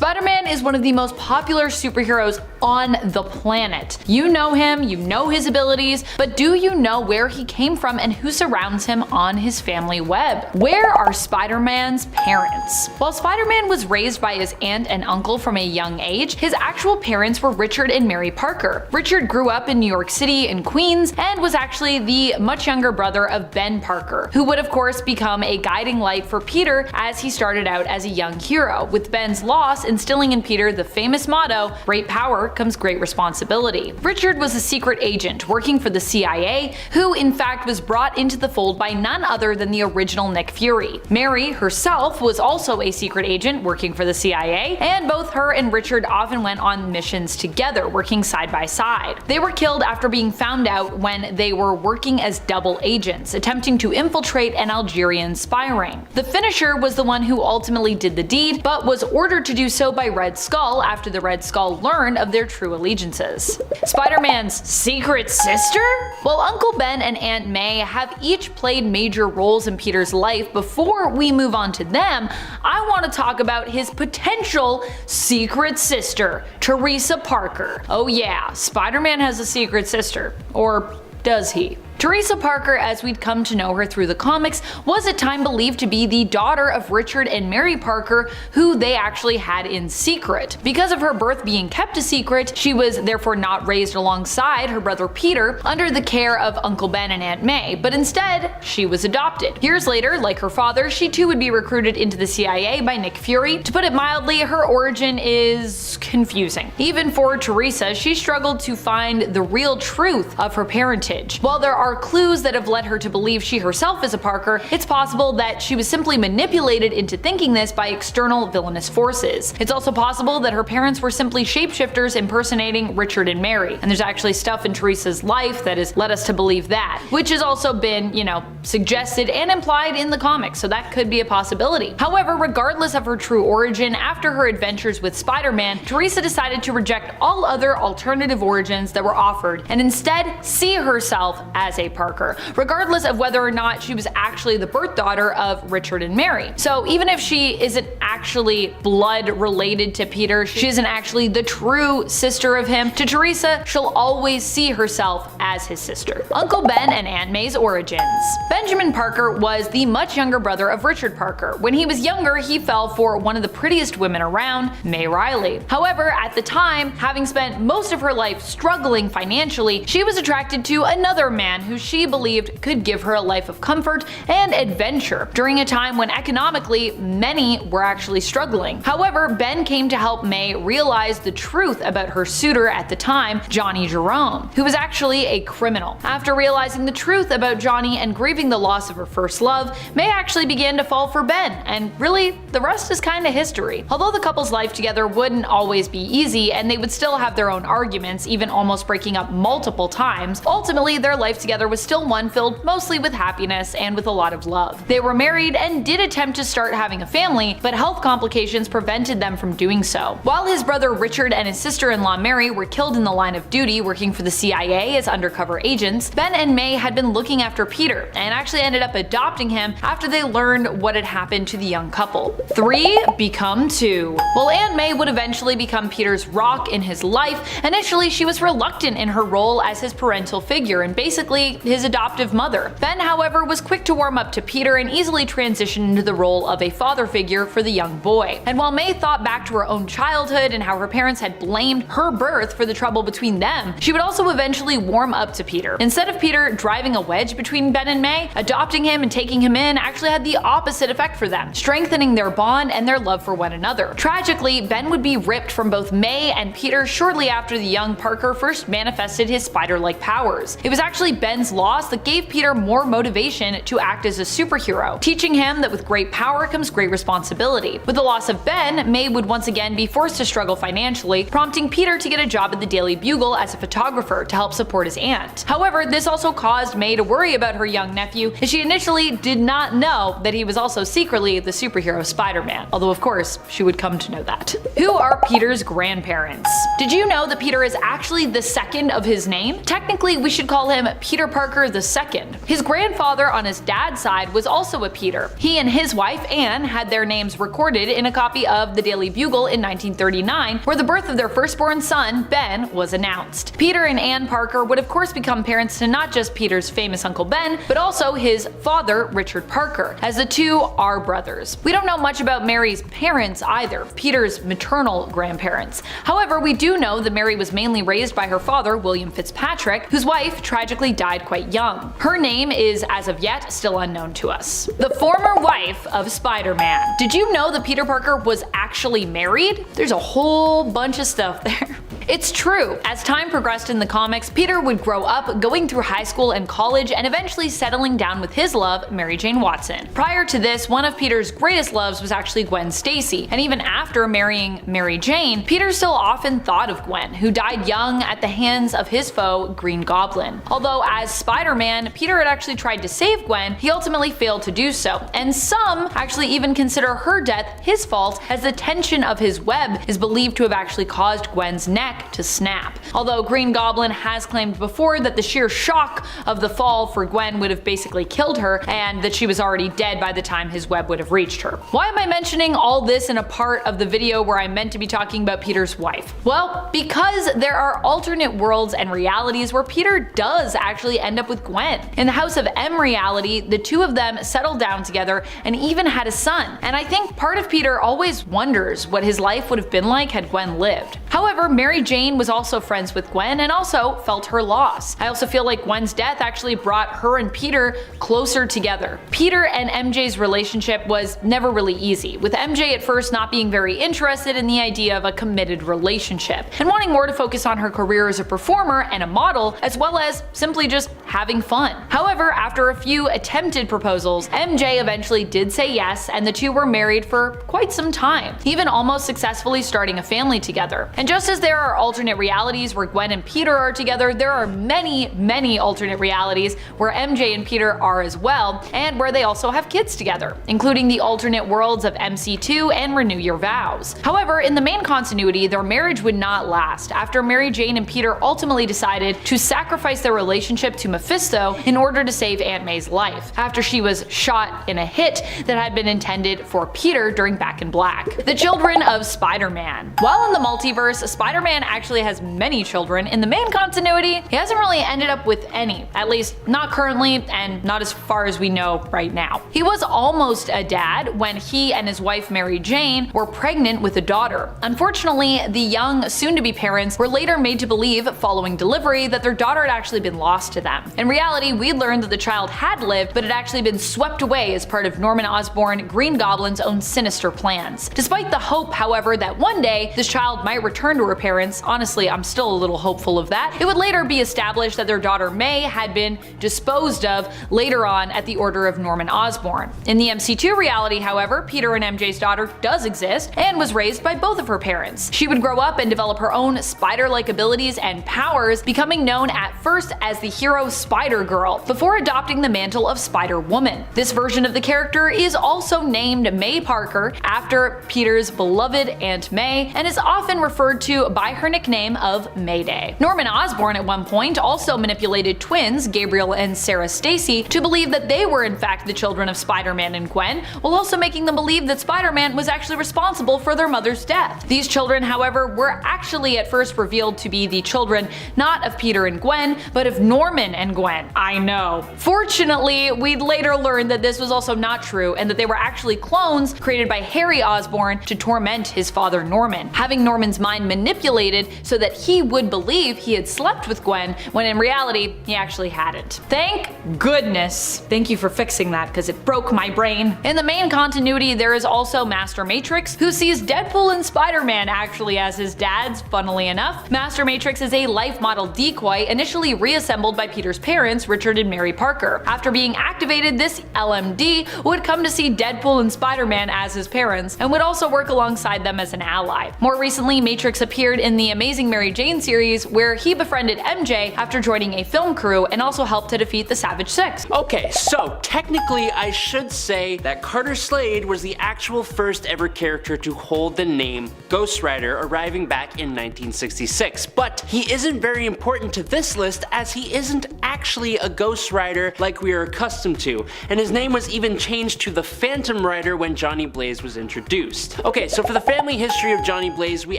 Spider-Man is one of the most popular superheroes on the planet. You know him, you know his abilities, but do you know where he came from and who surrounds him on his family web? Where are Spider-Man's parents? While Spider-Man was raised by his aunt and uncle from a young age, his actual parents were Richard and Mary Parker. Richard grew up in New York City and Queens and was actually the much younger brother of Ben Parker, who would of course become a guiding light for Peter as he started out as a young hero, with Ben's loss instilling in Peter the famous motto, "Great power comes great responsibility." Richard was a secret agent working for the CIA, who in fact was brought into the fold by none other than the original Nick Fury. Mary herself was also a secret agent working for the CIA, and both her and Richard often went on missions together, working side by side. They were killed after being found out when they were working as double agents, attempting to infiltrate an Algerian spy ring. The finisher was the one who ultimately did the deed, but was ordered to do so by Red Skull after the Red Skull learned of their true allegiances. Spider-Man's secret sister? While Uncle Ben and Aunt May have each played major roles in Peter's life, before we move on to them, I want to talk about his potential secret sister, Teresa Parker. Oh yeah, Spider-Man has a secret sister. Or does he? Teresa Parker, as we'd come to know her through the comics, was at time believed to be the daughter of Richard and Mary Parker, who they actually had in secret. Because of her birth being kept a secret, she was therefore not raised alongside her brother Peter under the care of Uncle Ben and Aunt May, but instead she was adopted. Years later, like her father, she too would be recruited into the CIA by Nick Fury. To put it mildly, her origin is confusing. Even for Teresa, she struggled to find the real truth of her parentage. While there are clues that have led her to believe she herself is a Parker, it's possible that she was simply manipulated into thinking this by external villainous forces. It's also possible that her parents were simply shapeshifters impersonating Richard and Mary, and there's actually stuff in Teresa's life that has led us to believe that, which has also been, suggested and implied in the comics, so that could be a possibility. However, regardless of her true origin, after her adventures with Spider-Man, Teresa decided to reject all other alternative origins that were offered and instead see herself as a Parker, regardless of whether or not she was actually the birth daughter of Richard and Mary. So even if she isn't actually blood related to Peter, she isn't actually the true sister of him, to Teresa, she'll always see herself as his sister. Uncle Ben and Aunt May's origins. Benjamin Parker was the much younger brother of Richard Parker. When he was younger, he fell for one of the prettiest women around, May Riley. However, at the time, having spent most of her life struggling financially, she was attracted to another man who she believed could give her a life of comfort and adventure during a time when economically many were actually struggling. However, Ben came to help May realize the truth about her suitor at the time, Johnny Jerome, who was actually a criminal. After realizing the truth about Johnny and grieving the loss of her first love, May actually began to fall for Ben, and really, the rest is kinda history. Although the couple's life together wouldn't always be easy, and they would still have their own arguments, even almost breaking up multiple times, ultimately their life together was still one filled mostly with happiness and with a lot of love. They were married and did attempt to start having a family, but health complications prevented them from doing so. While his brother Richard and his sister-in-law Mary were killed in the line of duty working for the CIA as undercover agents, Ben and May had been looking after Peter, and actually ended up adopting him after they learned what had happened to the young couple. 3 become 2. While Aunt May would eventually become Peter's rock in his life, initially she was reluctant in her role as his parental figure and basically his adoptive mother. Ben, however, was quick to warm up to Peter and easily transitioned into the role of a father figure for the young boy. And while May thought back to her own childhood and how her parents had blamed her birth for the trouble between them, she would also eventually warm up to Peter. Instead of Peter driving a wedge between Ben and May, adopting him and taking him in actually had the opposite effect for them, strengthening their bond and their love for one another. Tragically, Ben would be ripped from both May and Peter shortly after the young Parker first manifested his spider-like powers. It was actually Ben's loss that gave Peter more motivation to act as a superhero, teaching him that with great power comes great responsibility. With the loss of Ben, May would once again be forced to struggle financially, prompting Peter to get a job at the Daily Bugle as a photographer to help support his aunt. However, this also caused May to worry about her young nephew, as she initially did not know that he was also secretly the superhero Spider-Man, although of course she would come to know that. Who are Peter's grandparents? Did you know that Peter is actually the second of his name? Technically, we should call him Peter Peter Parker II. His grandfather on his dad's side was also a Peter. He and his wife Anne had their names recorded in a copy of the Daily Bugle in 1939, where the birth of their firstborn son, Ben, was announced. Peter and Anne Parker would of course become parents to not just Peter's famous Uncle Ben, but also his father, Richard Parker, as the two are brothers. We don't know much about Mary's parents either, Peter's maternal grandparents. However, we do know that Mary was mainly raised by her father, William Fitzpatrick, whose wife tragically died quite young. Her name is, as of yet, still unknown to us. The former wife of Spider-Man. Did you know that Peter Parker was actually married? There's a whole bunch of stuff there. It's true. As time progressed in the comics, Peter would grow up, going through high school and college, and eventually settling down with his love, Mary Jane Watson. Prior to this, one of Peter's greatest loves was actually Gwen Stacy, and even after marrying Mary Jane, Peter still often thought of Gwen, who died young at the hands of his foe, Green Goblin. Although as Spider-Man, Peter had actually tried to save Gwen, he ultimately failed to do so, and some actually even consider her death his fault, as the tension of his web is believed to have actually caused Gwen's neck to snap. Although Green Goblin has claimed before that the sheer shock of the fall for Gwen would have basically killed her, and that she was already dead by the time his web would have reached her. Why am I mentioning all this in a part of the video where I'm meant to be talking about Peter's wife? Well, because there are alternate worlds and realities where Peter does actually end up with Gwen. In the House of M reality, the two of them settled down together and even had a son, and I think part of Peter always wonders what his life would have been like had Gwen lived. However, Mary Jane was also friends with Gwen and also felt her loss. I also feel like Gwen's death actually brought her and Peter closer together. Peter and MJ's relationship was never really easy, with MJ at first not being very interested in the idea of a committed relationship, and wanting more to focus on her career as a performer and a model, as well as simply just having fun. However, after a few attempted proposals, MJ eventually did say yes, and the two were married for quite some time, even almost successfully starting a family together. And just as there are alternate realities where Gwen and Peter are together, there are many alternate realities where MJ and Peter are as well, and where they also have kids together, including the alternate worlds of MC2 and Renew Your Vows. However, in the main continuity, their marriage would not last, after Mary Jane and Peter ultimately decided to sacrifice their relationship to Mephisto in order to save Aunt May's life, after she was shot in a hit that had been intended for Peter during Back in Black. The children of Spider-Man. While in the multiverse, Spider-Man actually has many children. In the main continuity, he hasn't really ended up with any, at least not currently and not as far as we know right now. He was almost a dad when he and his wife Mary Jane were pregnant with a daughter. Unfortunately, the young soon-to-be parents were later made to believe, following delivery, that their daughter had actually been lost to them. In reality, we learned that the child had lived, but had actually been swept away as part of Norman Osborn, Green Goblin's own sinister plans. Despite the hope, however, that one day this child might return to her parents, honestly I'm still a little hopeful of that, it would later be established that their daughter May had been disposed of later on at the order of Norman Osborn. In the MC2 reality, however, Peter and MJ's daughter does exist and was raised by both of her parents. She would grow up and develop her own spider-like abilities and powers, becoming known at first as the hero Spider-Girl, before adopting the mantle of Spider-Woman. This version of the character is also named May Parker, after Peter's beloved Aunt May, and is often referred to by her nickname of Mayday. Norman Osborn at one point also manipulated twins, Gabriel and Sarah Stacy, to believe that they were in fact the children of Spider-Man and Gwen, while also making them believe that Spider-Man was actually responsible for their mother's death. These children, however, were actually at first revealed to be the children not of Peter and Gwen, but of Norman and Gwen. I know. Fortunately, we'd later learn that this was also not true, and that they were actually clones created by Harry Osborn to torment his father Norman, having Norman's mind manipulated so that he would believe he had slept with Gwen, when in reality he actually hadn't. Thank goodness. Thank you for fixing that, because it broke my brain. In the main continuity, there is also Master Matrix, who sees Deadpool and Spider-Man actually as his dads, funnily enough. Master Matrix is a life model decoy initially reassembled by Peter's parents, Richard and Mary Parker. After being activated, this LMD would come to see Deadpool and Spider-Man as his parents, and would also work alongside them as an ally. More recently, Matrix appeared in the Amazing Mary Jane series, where he befriended MJ after joining a film crew, and also helped to defeat the Savage Six. Okay, so technically I should say that Carter Slade was the actual first ever character to hold the name Ghost Rider, arriving back in 1966, but he isn't very important to this list as he isn't actually a Ghost Rider like we are accustomed to, and his name was even changed to the Phantom Rider when Johnny Blaze was introduced. Okay, so for the family history of Johnny Blaze, we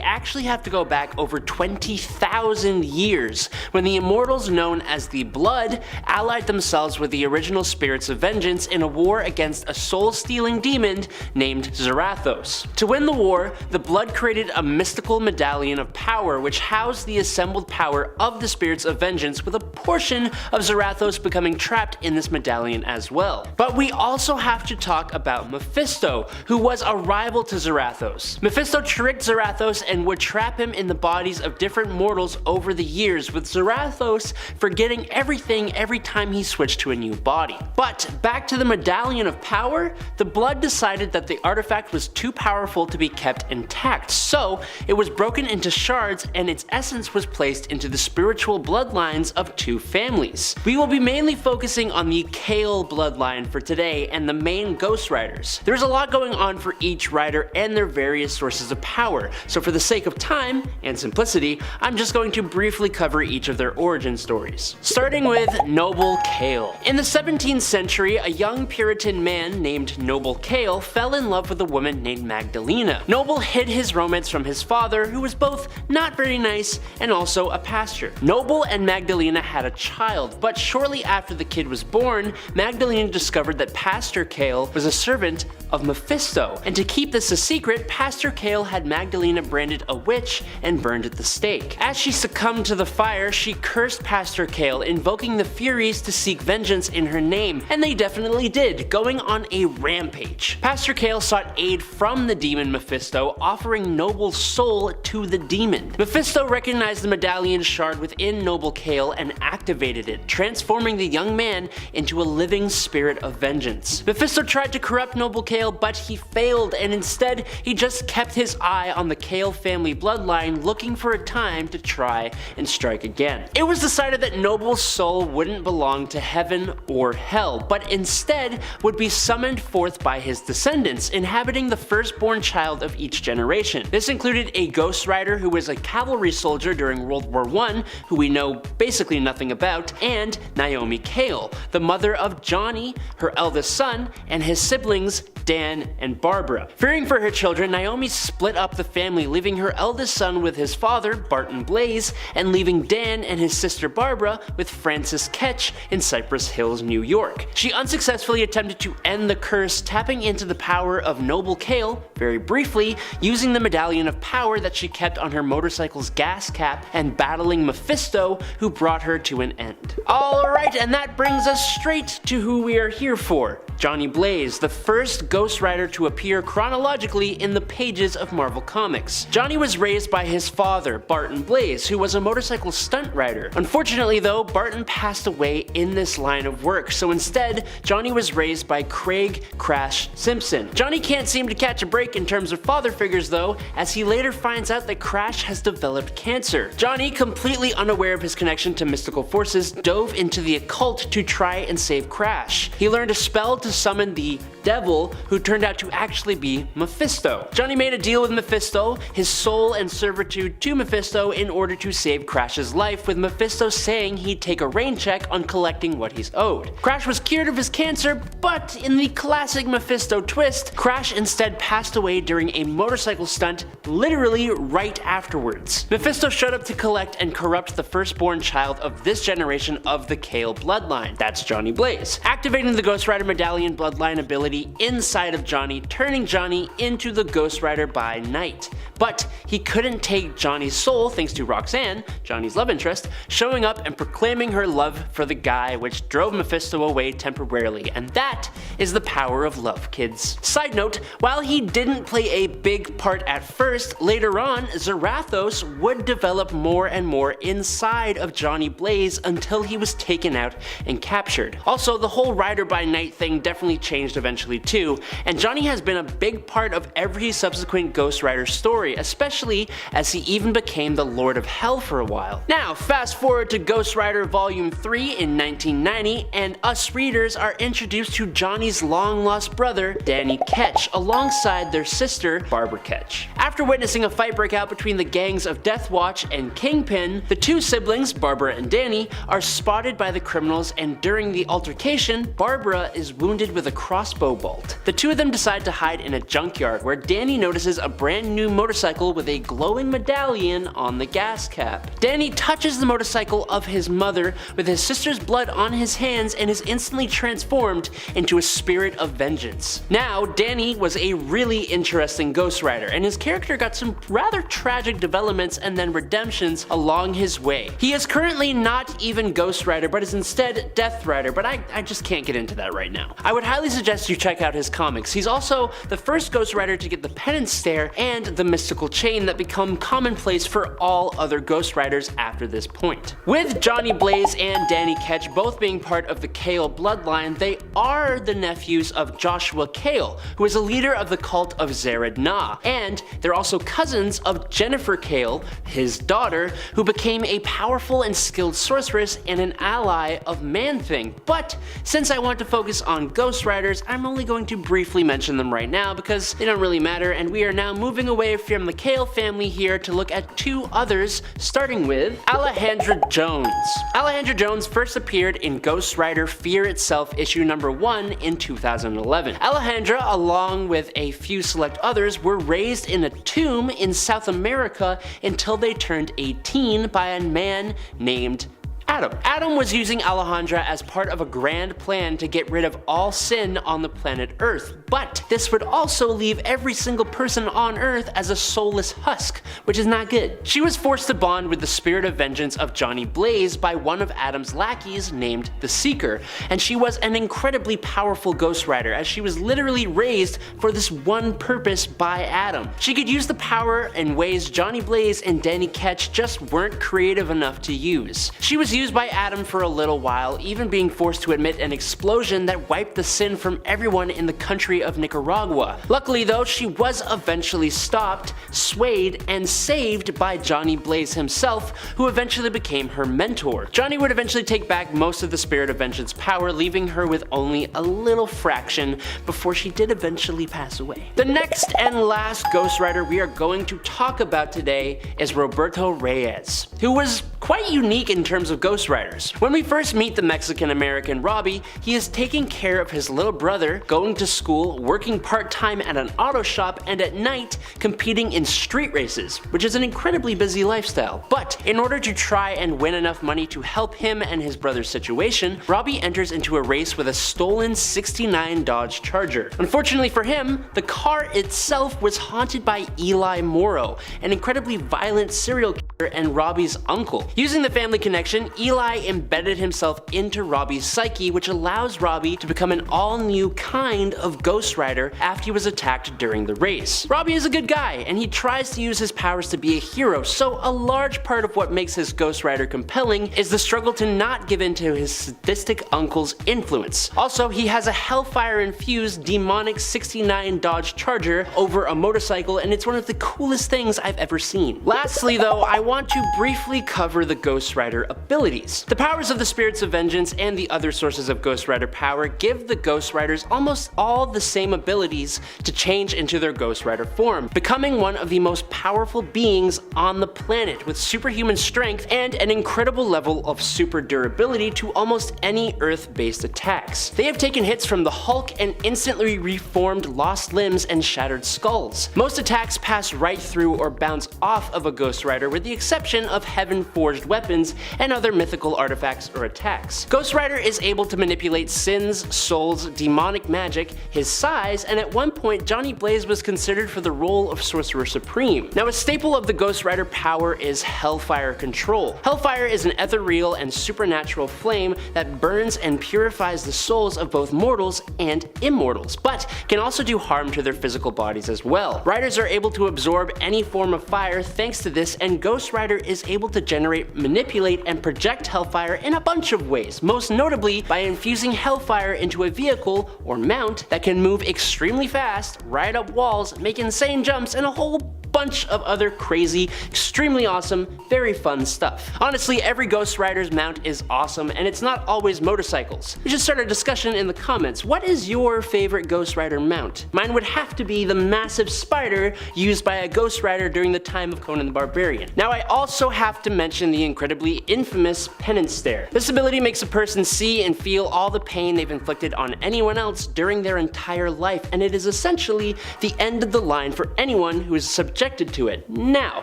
actually have to go back over 20,000 years, when the Immortals known as the Blood allied themselves with the original Spirits of Vengeance in a war against a soul-stealing demon named Zarathos. To win the war, the Blood created a mystical medallion of power which housed the assembled power of the Spirits of Vengeance, with a portion of Zarathos becoming trapped in this medallion as well. But we also have to talk about Mephisto, who was a rival to Zarathos. Mephisto tricked Zarathos and would trap him in the bodies of different mortals over the years, with Zarathos forgetting everything every time he switched to a new body. But back to the Medallion of Power, the Blood decided that the artifact was too powerful to be kept intact, so it was broken into shards and its essence was placed into the spiritual bloodlines of two families. We will be mainly focusing on the Kale bloodline for today and the main Ghost Riders. There's a lot going on for each rider and their various sources of power, so for the sake of time and simplicity, I'm just going to briefly cover each of their origin stories. Starting with Noble Kale. In the 17th century, a young Puritan man named Noble Kale fell in love with a woman named Magdalena. Noble hid his romance from his father, who was both not very nice and also a pastor. Noble and Magdalena had a child, but shortly after the kid was born, Magdalena discovered that Pastor Kale was a servant of Mephisto, and to keep this a secret, Pastor Kale had Magdalena branded a witch and burned at the stake. As she succumbed to the fire, she cursed Pastor Kale, invoking the Furies to seek vengeance in her name, and they definitely did, going on a rampage. Pastor Kale sought aid from the demon Mephisto, offering Noble's soul to the demon. Mephisto recognized the medallion shard within Noble Kale and activated it, transforming the young man into a living spirit of vengeance. Mephisto tried to corrupt Noble Kale, but he failed, and instead he just kept his eye on the Kale family bloodline, looking for a time to try and strike again. It was decided that Noble's soul wouldn't belong to heaven or hell, but instead would be summoned forth by his descendants, inhabiting the firstborn child of each generation. This included a Ghost Rider who was a cavalry soldier during World War I, who we know basically nothing about, and Naomi Kale, the mother of Johnny, her eldest son, and his siblings Dan and Barbara. Fearing for her children, Naomi split up the family, leaving her eldest son with his father, Barton Blaze, and leaving Dan and his sister Barbara with Francis Ketch in Cypress Hills, New York. She unsuccessfully attempted to end the curse, tapping into the power of Noble Kale, very briefly, using the Medallion of Power that she kept on her motorcycle's gas cap, and battling Mephisto, who brought her to an end. Alright, and that brings us straight to who we are here for. Johnny Blaze, the first Ghost Rider to appear chronologically in the pages of Marvel Comics. Johnny was raised by his father, Barton Blaze, who was a motorcycle stunt rider. Unfortunately though, Barton passed away in this line of work, so instead, Johnny was raised by Craig Crash Simpson. Johnny can't seem to catch a break in terms of father figures though, as he later finds out that Crash has developed cancer. Johnny, completely unaware of his connection to mystical forces, dove into the occult to try and save Crash. He learned a spell to summon the devil, who turned out to actually be Mephisto. Johnny made a deal with Mephisto, his soul and servitude to Mephisto, in order to save Crash's life, with Mephisto saying he'd take a rain check on collecting what he's owed. Crash was cured of his cancer, but in the classic Mephisto twist, Crash instead passed away during a motorcycle stunt literally right afterwards. Mephisto showed up to collect and corrupt the firstborn child of this generation of the Kale bloodline. That's Johnny Blaze, activating the Ghost Rider Medallion bloodline ability inside of Johnny, turning Johnny into the Ghost Rider by night. But he couldn't take Johnny's soul thanks to Roxanne, Johnny's love interest, showing up and proclaiming her love for the guy, which drove Mephisto away temporarily, and that is the power of love, kids. Side note, while he didn't play a big part at first, later on, Zarathos would develop more and more inside of Johnny Blaze until he was taken out and captured. Also, the whole Rider by Night thing definitely changed eventually eventually too, and Johnny has been a big part of every subsequent Ghost Rider story, especially as he even became the Lord of Hell for a while. Now, fast forward to Ghost Rider Volume 3 in 1990, and us readers are introduced to Johnny's long-lost brother, Danny Ketch, alongside their sister, Barbara Ketch. After witnessing a fight break out between the gangs of Death Watch and Kingpin, the two siblings, Barbara and Danny, are spotted by the criminals, and during the altercation, Barbara is wounded with a crossbow bolt. The two of them decide to hide in a junkyard, where Danny notices a brand new motorcycle with a glowing medallion on the gas cap. Danny touches the motorcycle of his mother with his sister's blood on his hands and is instantly transformed into a spirit of vengeance. Now, Danny was a really interesting Ghost Rider, and his character got some rather tragic developments and then redemptions along his way. He is currently not even Ghost Rider, but is instead Death Rider, but I just can't get into that right now. I would highly suggest you check out his comics. He's also the first Ghost Rider to get the penance stare and the mystical chain that become commonplace for all other Ghost Riders after this point. With Johnny Blaze and Danny Ketch both being part of the Kale bloodline, they are the nephews of Joshua Kale, who is a leader of the cult of Zared Na, and they're also cousins of Jennifer Kale, his daughter, who became a powerful and skilled sorceress and an ally of Man-Thing. But since I want to focus on Ghost Riders, I'm only going to briefly mention them right now because they don't really matter, and we are now moving away from the Kale family here to look at two others, starting with Alejandra Jones. Alejandra Jones first appeared in Ghost Rider Fear Itself issue number 1 in 2011. Alejandra, along with a few select others, were raised in a tomb in South America until they turned 18 by a man named Adam. Adam was using Alejandra as part of a grand plan to get rid of all sin on the planet Earth, but this would also leave every single person on Earth as a soulless husk, which is not good. She was forced to bond with the spirit of vengeance of Johnny Blaze by one of Adam's lackeys named the Seeker, and she was an incredibly powerful Ghost Rider as she was literally raised for this one purpose by Adam. She could use the power in ways Johnny Blaze and Danny Ketch just weren't creative enough to use. She was used by Adam for a little while, even being forced to admit an explosion that wiped the sin from everyone in the country of Nicaragua. Luckily though, she was eventually stopped, swayed, and saved by Johnny Blaze himself, who eventually became her mentor. Johnny would eventually take back most of the Spirit of Vengeance power, leaving her with only a little fraction before she did eventually pass away. The next and last Ghost Rider we are going to talk about today is Roberto Reyes, who was quite unique in terms of Ghost Riders. When we first meet the Mexican-American Robbie, he is taking care of his little brother, going to school, working part-time at an auto shop, and at night competing in street races, which is an incredibly busy lifestyle. But in order to try and win enough money to help him and his brother's situation, Robbie enters into a race with a stolen '69 Dodge Charger. Unfortunately for him, the car itself was haunted by Eli Morrow, an incredibly violent serial killer and Robbie's uncle. Using the family connection, Eli embedded himself into Robbie's psyche, which allows Robbie to become an all-new kind of Ghost Rider after he was attacked during the race. Robbie is a good guy, and he tries to use his powers to be a hero, so a large part of what makes his Ghost Rider compelling is the struggle to not give in to his sadistic uncle's influence. Also, he has a hellfire-infused demonic '69 Dodge Charger over a motorcycle, and it's one of the coolest things I've ever seen. Lastly though, I want to briefly cover the Ghost Rider abilities. The powers of the Spirits of Vengeance and the other sources of Ghost Rider power give the Ghost Riders almost all the same abilities to change into their Ghost Rider form, becoming one of the most powerful beings on the planet with superhuman strength and an incredible level of super durability to almost any Earth-based attacks. They have taken hits from the Hulk and instantly reformed lost limbs and shattered skulls. Most attacks pass right through or bounce off of a Ghost Rider, with the exception of heaven-forged weapons and other mythical artifacts or attacks. Ghost Rider is able to manipulate sins, souls, demonic magic, his size, and at one point Johnny Blaze was considered for the role of Sorcerer Supreme. Now, a staple of the Ghost Rider power is Hellfire control. Hellfire is an ethereal and supernatural flame that burns and purifies the souls of both mortals and immortals, but can also do harm to their physical bodies as well. Riders are able to absorb any form of fire thanks to this, and Ghost Rider is able to generate operate, manipulate, and project hellfire in a bunch of ways, most notably by infusing hellfire into a vehicle or mount that can move extremely fast, ride up walls, make insane jumps, and a whole bunch of other crazy, extremely awesome, very fun stuff. Honestly, every Ghost Rider's mount is awesome, and it's not always motorcycles. We should start a discussion in the comments. What is your favorite Ghost Rider mount? Mine would have to be the massive spider used by a Ghost Rider during the time of Conan the Barbarian. Now, I also have to mention the incredibly infamous penance stare. This ability makes a person see and feel all the pain they've inflicted on anyone else during their entire life, and it is essentially the end of the line for anyone who is subjected to it. Now,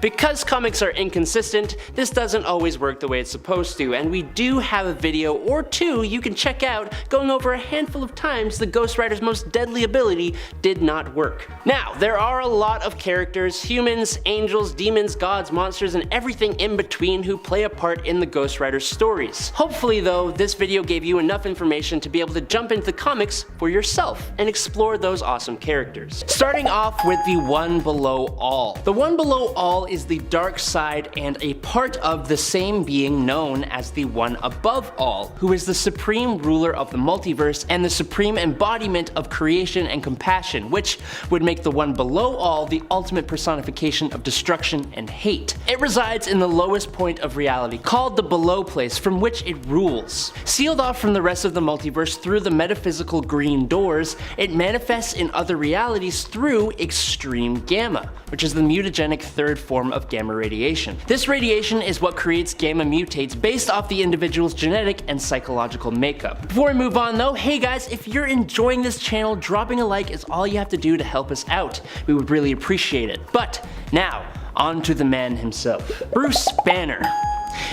because comics are inconsistent, this doesn't always work the way it's supposed to, and we do have a video or two you can check out going over a handful of times the Ghost Rider's most deadly ability did not work. Now, there are a lot of characters, humans, angels, demons, gods, monsters, and everything in between who play a part in the Ghost Rider stories. Hopefully though, this video gave you enough information to be able to jump into the comics for yourself and explore those awesome characters. Starting off with the One Below All. The One Below All is the dark side and a part of the same being known as the One Above All, who is the supreme ruler of the multiverse and the supreme embodiment of creation and compassion, which would make the One Below All the ultimate personification of destruction and hate. It resides in the lowest point of reality, called the Below Place, from which it rules. Sealed off from the rest of the multiverse through the metaphysical green doors, it manifests in other realities through extreme gamma, which is the mutagenic third form of gamma radiation. This radiation is what creates gamma mutates based off the individual's genetic and psychological makeup. Before we move on though, hey guys, if you're enjoying this channel, dropping a like is all you have to do to help us out. We would really appreciate it. But now, on to the man himself, Bruce Banner.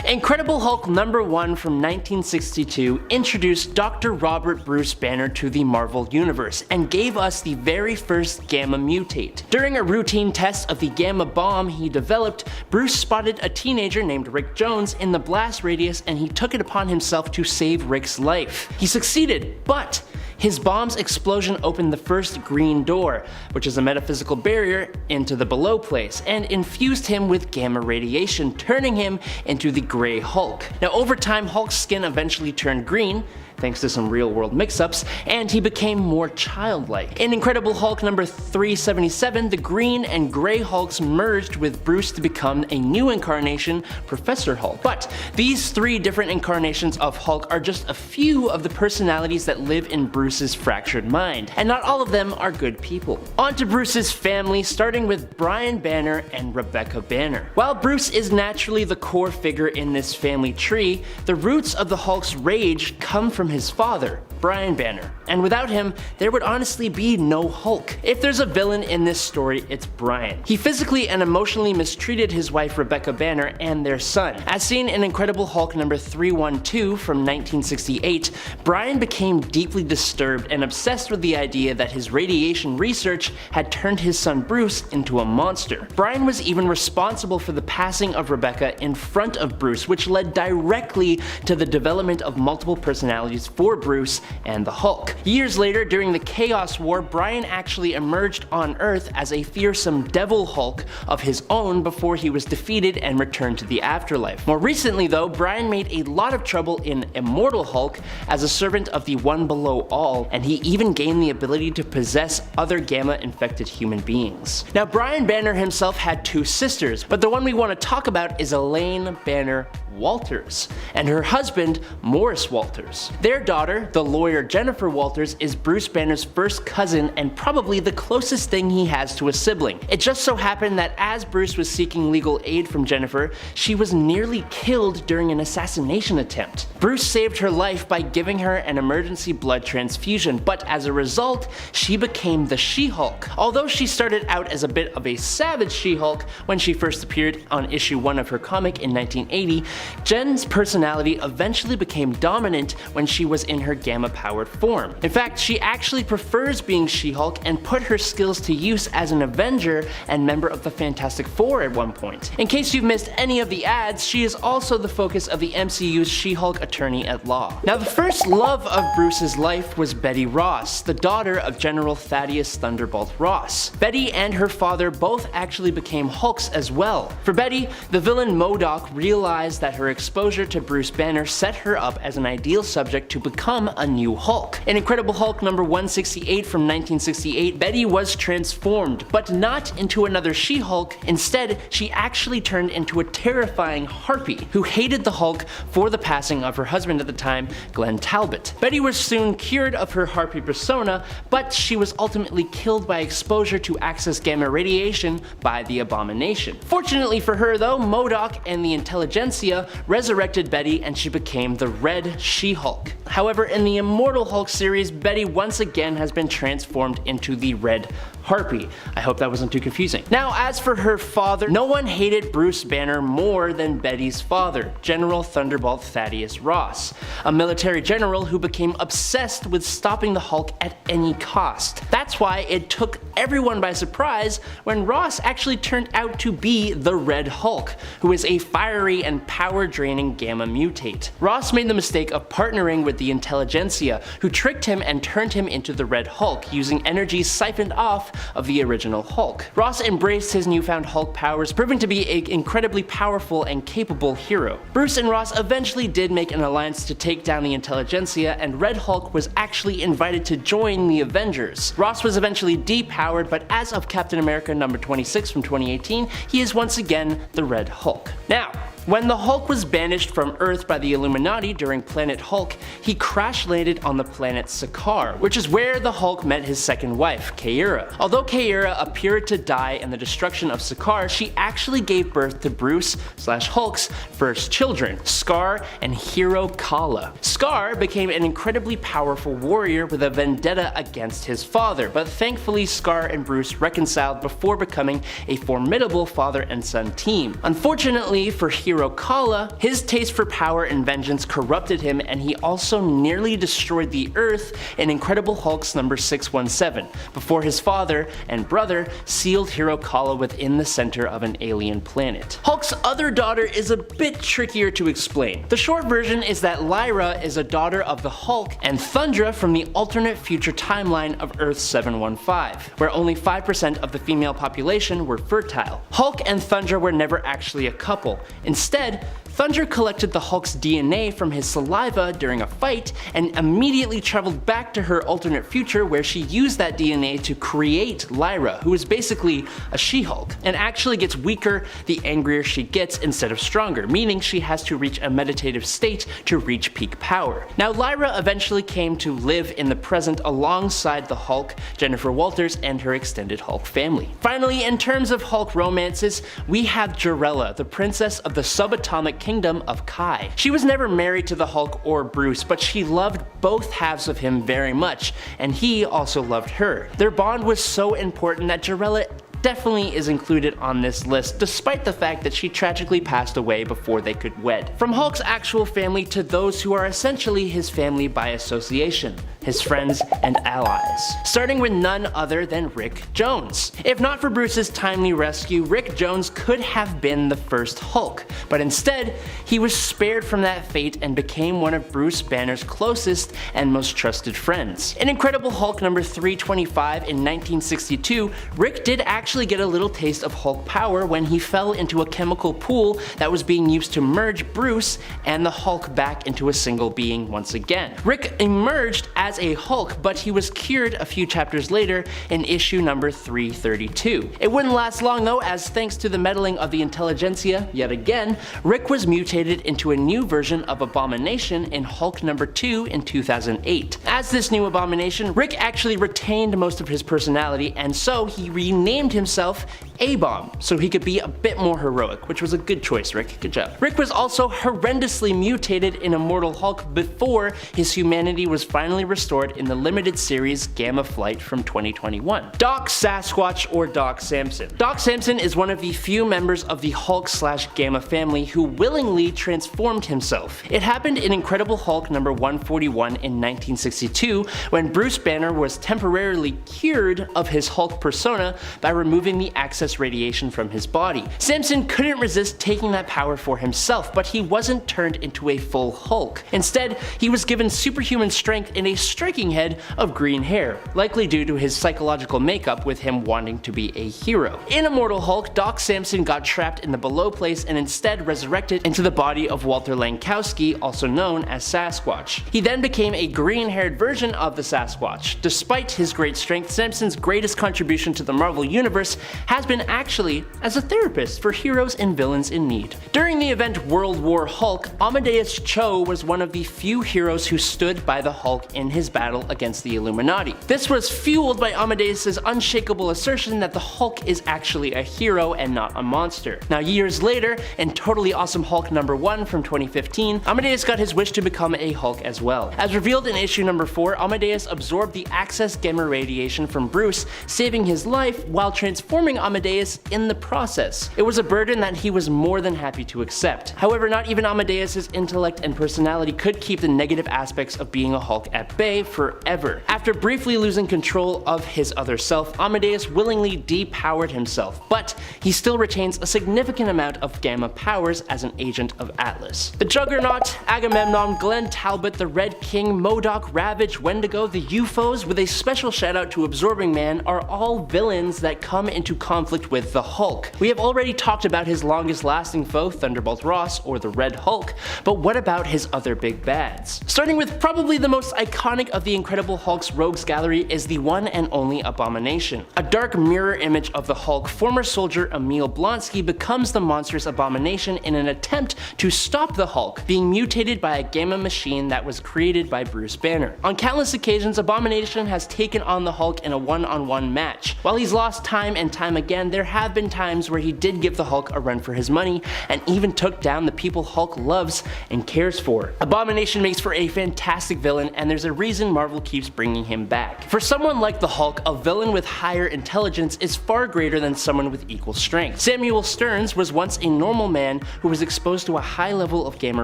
Incredible Hulk #1 from 1962 introduced Dr. Robert Bruce Banner to the Marvel Universe and gave us the very first gamma mutate. During a routine test of the gamma bomb he developed, Bruce spotted a teenager named Rick Jones in the blast radius, and he took it upon himself to save Rick's life. He succeeded, but his bomb's explosion opened the first green door, which is a metaphysical barrier, into the Below Place, and infused him with gamma radiation, turning him into the Grey Hulk. Now over time, Hulk's skin eventually turned green, thanks to some real world mix-ups, and he became more childlike. In Incredible Hulk #377, the Green and Grey Hulks merged with Bruce to become a new incarnation, Professor Hulk. But these three different incarnations of Hulk are just a few of the personalities that live in Bruce's fractured mind, and not all of them are good people. On to Bruce's family, starting with Brian Banner and Rebecca Banner. While Bruce is naturally the core figure in this family tree, the roots of the Hulk's rage come from his father, Brian Banner, and without him, there would honestly be no Hulk. If there's a villain in this story, it's Brian. He physically and emotionally mistreated his wife Rebecca Banner and their son. As seen in Incredible Hulk #312 from 1968, Brian became deeply disturbed and obsessed with the idea that his radiation research had turned his son Bruce into a monster. Brian was even responsible for the passing of Rebecca in front of Bruce, which led directly to the development of multiple personalities for Bruce and the Hulk. Years later, during the Chaos War, Brian actually emerged on Earth as a fearsome Devil Hulk of his own before he was defeated and returned to the afterlife. More recently though, Brian made a lot of trouble in Immortal Hulk as a servant of the One Below All, and he even gained the ability to possess other gamma-infected human beings. Now, Brian Banner himself had two sisters, but the one we want to talk about is Elaine Banner Walters and her husband Morris Walters. Their daughter, the lawyer Jennifer Walters, is Bruce Banner's first cousin and probably the closest thing he has to a sibling. It just so happened that as Bruce was seeking legal aid from Jennifer, she was nearly killed during an assassination attempt. Bruce saved her life by giving her an emergency blood transfusion, but as a result, she became the She-Hulk. Although she started out as a bit of a savage She-Hulk when she first appeared on issue 1 of her comic in 1980, Jen's personality eventually became dominant when she was in her gamma-powered form. In fact, she actually prefers being She-Hulk and put her skills to use as an Avenger and member of the Fantastic Four at one point. In case you've missed any of the ads, she is also the focus of the MCU's She-Hulk attorney at law. Now, the first love of Bruce's life was Betty Ross, the daughter of General Thaddeus Thunderbolt Ross. Betty and her father both actually became Hulks as well. For Betty, the villain MODOK realized that her exposure to Bruce Banner set her up as an ideal subject to become a new Hulk. In Incredible Hulk number 168 from 1968, Betty was transformed, but not into another She-Hulk. Instead, she actually turned into a terrifying harpy who hated the Hulk for the passing of her husband at the time, Glenn Talbot. Betty was soon cured of her harpy persona, but she was ultimately killed by exposure to Axis gamma radiation by the Abomination. Fortunately for her though, MODOK and the Intelligentsia resurrected Betty and she became the Red She-Hulk. However, in the Immortal Hulk series, Betty once again has been transformed into the Red Harpy. I hope that wasn't too confusing. Now, as for her father, no one hated Bruce Banner more than Betty's father, General Thunderbolt Thaddeus Ross, a military general who became obsessed with stopping the Hulk at any cost. That's why it took everyone by surprise when Ross actually turned out to be the Red Hulk, who is a fiery and power-draining gamma mutate. Ross made the mistake of partnering with the Intelligentsia, who tricked him and turned him into the Red Hulk, using energy siphoned off of the original Hulk. Ross embraced his newfound Hulk powers, proving to be an incredibly powerful and capable hero. Bruce and Ross eventually did make an alliance to take down the Intelligentsia, and Red Hulk was actually invited to join the Avengers. Ross was eventually depowered, but as of Captain America number 26 from 2018, he is once again the Red Hulk. Now, when the Hulk was banished from Earth by the Illuminati during Planet Hulk, he crash-landed on the planet Sakaar, which is where the Hulk met his second wife, Kaira. Although Kaira appeared to die in the destruction of Sakaar, she actually gave birth to Bruce/Hulk's first children, Scar and Hero Kala. Scar became an incredibly powerful warrior with a vendetta against his father, but thankfully Scar and Bruce reconciled before becoming a formidable father and son team. Unfortunately for Hero Kala, his taste for power and vengeance corrupted him, and he also nearly destroyed the Earth in Incredible Hulk's number 617, before his father and brother sealed Hero Kala within the center of an alien planet. Hulk's other daughter is a bit trickier to explain. The short version is that Lyra is a daughter of the Hulk and Thundra from the alternate future timeline of Earth 715, where only 5% of the female population were fertile. Hulk and Thundra were never actually a couple. Instead, Thundra collected the Hulk's DNA from his saliva during a fight and immediately traveled back to her alternate future, where she used that DNA to create Lyra, who is basically a She-Hulk, and actually gets weaker the angrier she gets instead of stronger, meaning she has to reach a meditative state to reach peak power. Now, Lyra eventually came to live in the present alongside the Hulk, Jennifer Walters, and her extended Hulk family. Finally, in terms of Hulk romances, we have Jarella, the princess of the subatomic kingdom of Kai. She was never married to the Hulk or Bruce, but she loved both halves of him very much, and he also loved her. Their bond was so important that Jarella definitely is included on this list, despite the fact that she tragically passed away before they could wed. From Hulk's actual family to those who are essentially his family by association, his friends and allies, starting with none other than Rick Jones. If not for Bruce's timely rescue, Rick Jones could have been the first Hulk, but instead, he was spared from that fate and became one of Bruce Banner's closest and most trusted friends. In Incredible Hulk number 325 in 1962, Rick did actually get a little taste of Hulk power when he fell into a chemical pool that was being used to merge Bruce and the Hulk back into a single being once again. Rick emerged as a Hulk, but he was cured a few chapters later in issue number 332. It wouldn't last long though, as thanks to the meddling of the Intelligentsia yet again, Rick was mutated into a new version of Abomination in Hulk number 2 in 2008. As this new Abomination, Rick actually retained most of his personality, and so he renamed himself A-bomb, so he could be a bit more heroic, which was a good choice, Rick. Good job. Rick was also horrendously mutated in Immortal Hulk before his humanity was finally restored in the limited series Gamma Flight from 2021. Doc Sasquatch, or Doc Samson. Doc Samson is one of the few members of the Hulk/Gamma family who willingly transformed himself. It happened in Incredible Hulk number 141 in 1962 when Bruce Banner was temporarily cured of his Hulk persona by removing the excess radiation from his body. Samson couldn't resist taking that power for himself, but he wasn't turned into a full Hulk. Instead, he was given superhuman strength and a striking head of green hair, likely due to his psychological makeup with him wanting to be a hero. In Immortal Hulk, Doc Samson got trapped in the below place and instead resurrected into the body of Walter Lankowski, also known as Sasquatch. He then became a green-haired version of the Sasquatch. Despite his great strength, Samson's greatest contribution to the Marvel Universe has been actually as a therapist for heroes and villains in need. During the event World War Hulk, Amadeus Cho was one of the few heroes who stood by the Hulk in his battle against the Illuminati. This was fueled by Amadeus's unshakable assertion that the Hulk is actually a hero and not a monster. Now, years later, in Totally Awesome Hulk number 1 from 2015, Amadeus got his wish to become a Hulk as well. As revealed in issue number 4, Amadeus absorbed the excess gamma radiation from Bruce, saving his life while transforming Amadeus in the process. It was a burden that he was more than happy to accept. However, not even Amadeus's intellect and personality could keep the negative aspects of being a Hulk at bay forever. After briefly losing control of his other self, Amadeus willingly depowered himself, but he still retains a significant amount of gamma powers as an agent of Atlas. The Juggernaut, Agamemnon, Glenn Talbot, the Red King, MODOK, Ravage, Wendigo, the UFOs, with a special shout out to Absorbing Man, are all villains that come into conflict with the Hulk. We have already talked about his longest lasting foe, Thunderbolt Ross, or the Red Hulk, but what about his other big bads? Starting with probably the most iconic of the Incredible Hulk's rogues gallery is the one and only Abomination. A dark mirror image of the Hulk, former soldier Emil Blonsky becomes the monstrous Abomination in an attempt to stop the Hulk, being mutated by a gamma machine that was created by Bruce Banner. On countless occasions, Abomination has taken on the Hulk in a one-on-one match. While he's lost time and time again, there have been times where he did give the Hulk a run for his money and even took down the people Hulk loves and cares for. Abomination makes for a fantastic villain, and there's a reason Marvel keeps bringing him back. For someone like the Hulk, a villain with higher intelligence is far greater than someone with equal strength. Samuel Stearns was once a normal man who was exposed to a high level of gamma